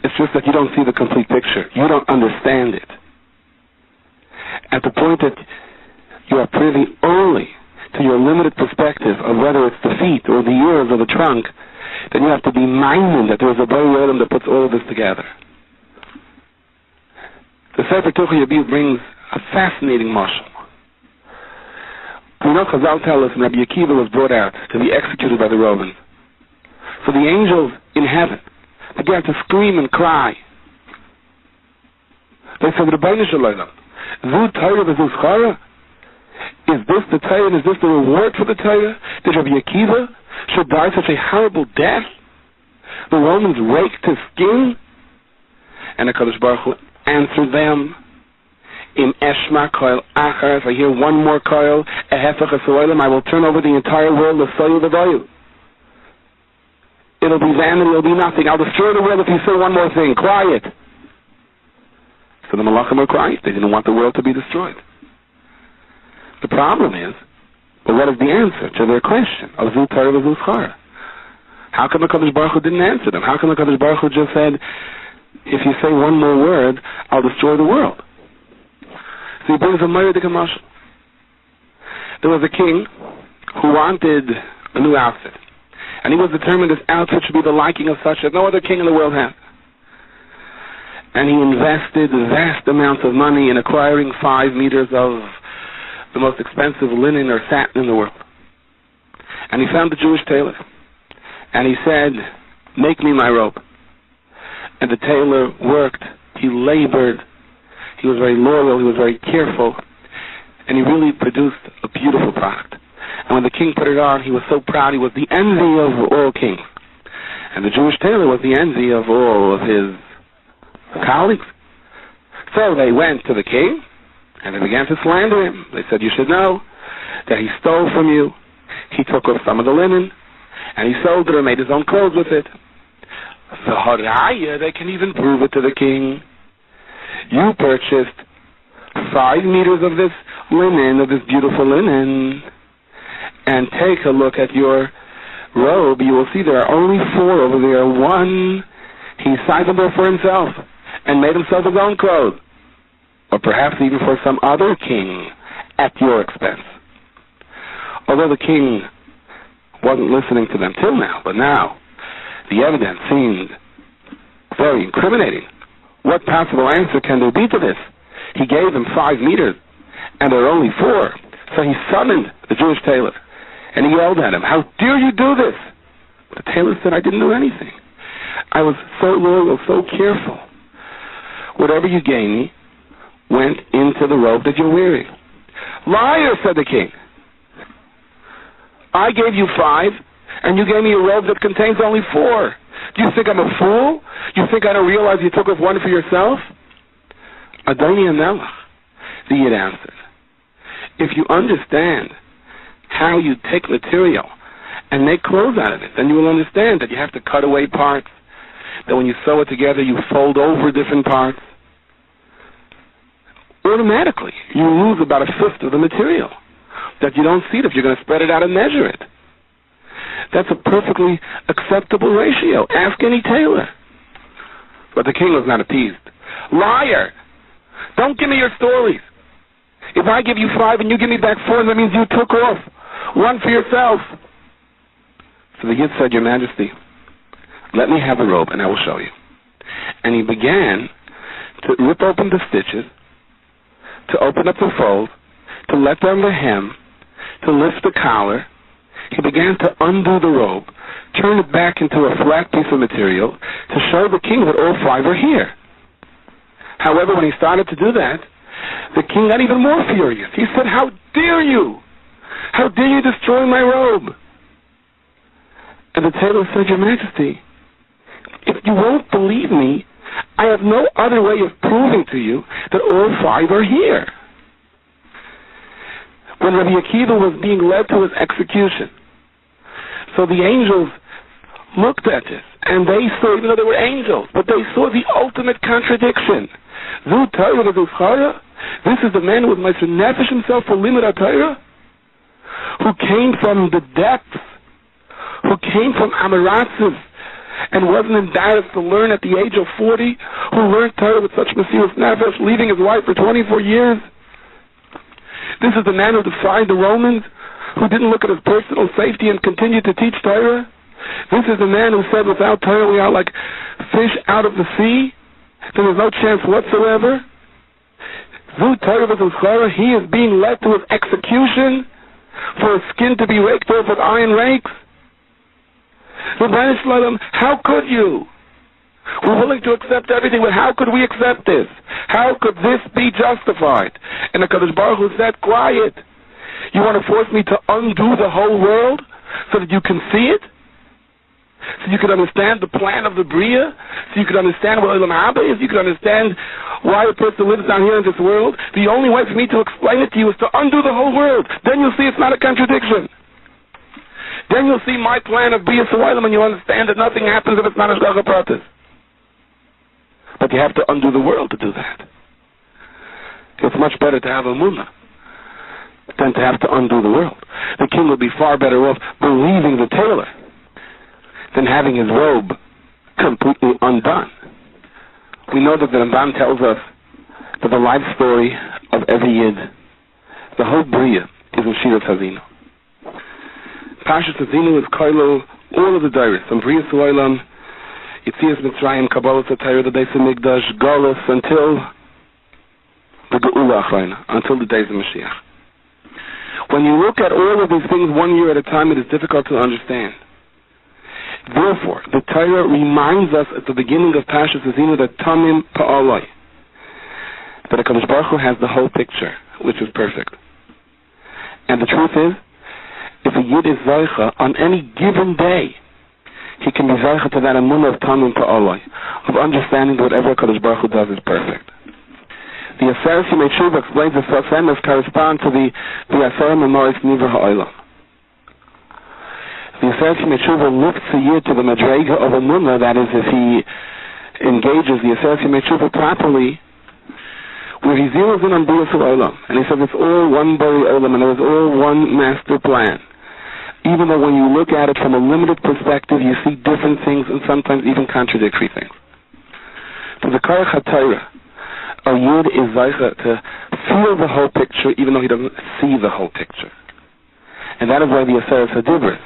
A: It's just that you don't see the complete picture. You don't understand it. At the point that you are privy only to your limited perspective of whether it's the feet or the ears or the trunk, then you have to be mindful that there is a Borei Olam that puts all of this together. The Sefer Tuchei Yabib brings a fascinating mashal. We know Chazal tell us when Rabbi Akiva was brought out to be executed by the Romans. So the angels in heaven began to scream and cry. They said, Rebbeinu Shalom, Zu Torah v'zu Schara? Is this the Torah and is this the reward for the Torah? That Rabbi Akiva should die such a horrible death? The Romans raked his skin? And the HaKadosh Baruch Hu answered them, Im eshma koil achar, if I hear one more koil, ehefach esoilim, I will turn over the entire world of soil v'voyu. It'll be vanity, it'll be nothing. I'll destroy the world if you say one more thing. Quiet. So the Malachim were quiet. They didn't want the world to be destroyed. The problem is, but what is the answer to their question of Zu Torah v'Zu Schara? How come the HaKadosh Baruch Hu didn't answer them? How come the HaKadosh Baruch Hu just said, if you say one more word, I'll destroy the world? So he brings a Ma'aridik Mashal. There was a king who wanted a new outfit. And he was determined this outfit should be the liking of such that no other king in the world had. And he invested vast amounts of money in acquiring 5 meters of the most expensive linen or satin in the world. And he found the Jewish tailor. And he said, make me my robe. And the tailor worked, he labored, he was very loyal, he was very careful, and he really produced a beautiful product. And when the king put it on, he was so proud, he was the envy of all kings. And the Jewish tailor was the envy of all of his colleagues. So they went to the king, and they began to slander him. They said, you should know that he stole from you. He took off some of the linen, and he sold it or made his own clothes with it. The Haraya, they can even prove it to the king. You purchased 5 meters of this linen, of this beautiful linen, and take a look at your robe. You will see there are only 4 over there. One, he signed them there for himself and made himself his own clothes, or perhaps even for some other king at your expense. Although the king wasn't listening to them till now, but now The evidence seemed very incriminating. What possible answer can there be to this? He gave them 5 meters, and there are only 4. So he summoned the Jewish tailor, and he yelled at him, "How dare you do this?" The tailor said, "I didn't do anything. I was so loyal, so careful. Whatever you gave me went into the robe that you're wearing." "Liar," said the king. "I gave you 5, and you gave me a robe that contains only 4. Do you think I'm a fool? You think I don't realize you took off 1 for yourself?" Adoni HaMelech, the Yid answered, "If you understand how you take material and make clothes out of it, then you will understand that you have to cut away parts, that when you sew it together, you fold over different parts. Automatically, you lose about 1/5 of the material, that you don't see it if you're going to spread it out and measure it. That's a perfectly acceptable ratio. Ask any tailor." But the king was not appeased. "Liar! Don't give me your stories. If I give you 5 and you give me back 4, that means you took off 1 for yourself." So the Yid said, "Your Majesty, let me have the robe and I will show you." And he began to rip open the stitches, to open up the folds, to let down the hem, to lift the collar. He began to undo the robe, turn it back into a flat piece of material to show the king that all 5 are here. However, when he started to do that, the king got even more furious. He said, "How dare you? How dare you destroy my robe?" And the tailor said, "Your Majesty, if you won't believe me, I have no other way of proving to you that all 5 are here." When Rabbi Akiva was being led to his execution, so the angels looked at this, and they saw, even though they were angels, but they saw the ultimate contradiction. This is the man who was Meiser Nefesh himself for Limud HaTorah, who came from the depths, who came from Amaratzis, and wasn't embarrassed to learn at the age of 40, who learned Torah with such Mesiras Nefesh, leaving his wife for 24 years. This is the man who defied the Romans, who didn't look at his personal safety and continued to teach Torah. This is the man who said, "Without Torah we are like fish out of the sea. There is no chance whatsoever." He is being led to his execution for his skin to be raked off with iron rakes. How could you? We're willing to accept everything, but how could we accept this? How could this be justified? And the Kadosh Baruch Hu said, "Quiet. You want to force me to undo the whole world so that you can see it? So you can understand the plan of the Bria? So you can understand what Olam Haba is? You can understand why a person lives down here in this world? The only way for me to explain it to you is to undo the whole world. Then you'll see it's not a contradiction. Then you'll see my plan of Bria S'Olam, and you'll understand that nothing happens if it's not a Shgacha Pratis. But you have to undo the world to do that. It's much better to have a Emunah than to have to undo the world. The king would be far better off believing the tailor than having his robe completely undone. We know that the Ramban tells us that the life story of every Yid, the whole Bria, is in Shiras Haazinu. Parshas Haazinu is Koilo, all of the Dairis, from Bria S'Olam, Yitzias Mitzrayim, Kabbalah Satayr, the Beis HaMikdash, Golus, until the Geula Achrayna, until the days of Mashiach. When you look at all of these things 1 year at a time, it is difficult to understand. Therefore, the Torah reminds us at the beginning of Parshas Haazinu that Tamim Pa'aloi, that HaKadosh Baruch Hu has the whole picture, which is perfect. And the truth is, if a Yid is Zaycha on any given day, he can be Zaycha to that Emunah of Tamim Pa'aloi, of understanding that whatever HaKadosh Baruch Hu does is perfect. The Aseret Yemei Tshuva explains that Sasemes correspond to the Aseret Memoris Nivra Ha'olam. The Aseret Yemei Tshuva lifts a Yid to the Madrega of Emunah, that is, if he engages the Aseret Yemei Tshuva properly, where he zeroes in on Bria S'Olam, and he says it's all one Bari Olam, and it was all one master plan. Even though when you look at it from a limited perspective, you see different things and sometimes even contradictory things. To the Karach HaTorah, a Yid is Zaycha to feel the whole picture even though he doesn't see the whole picture. And that is why the Aseret HaDibros,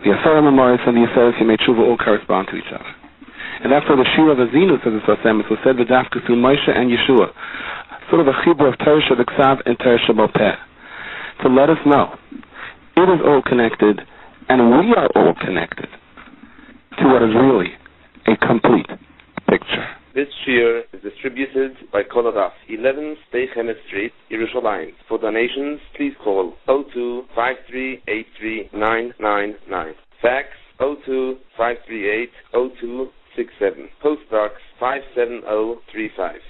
A: the Asara Memoris and the Aseres Yemei Tshuva all correspond to each other. And therefore the Shir of Haazinu, says the Sfas Emes, was said v'dafka through Moshe and Yeshua, sort of a chibur of Torah Shebeksav and Torah Shebal-Peh, to let us know it is all connected, and we are all connected to what is really a complete picture.
B: This shir is distributed by Koladaf, 11 Stay Chemet Street, Yerushalayim. For donations, please call 02-5383-999. Fax 02-538-0267. Post Box 57035.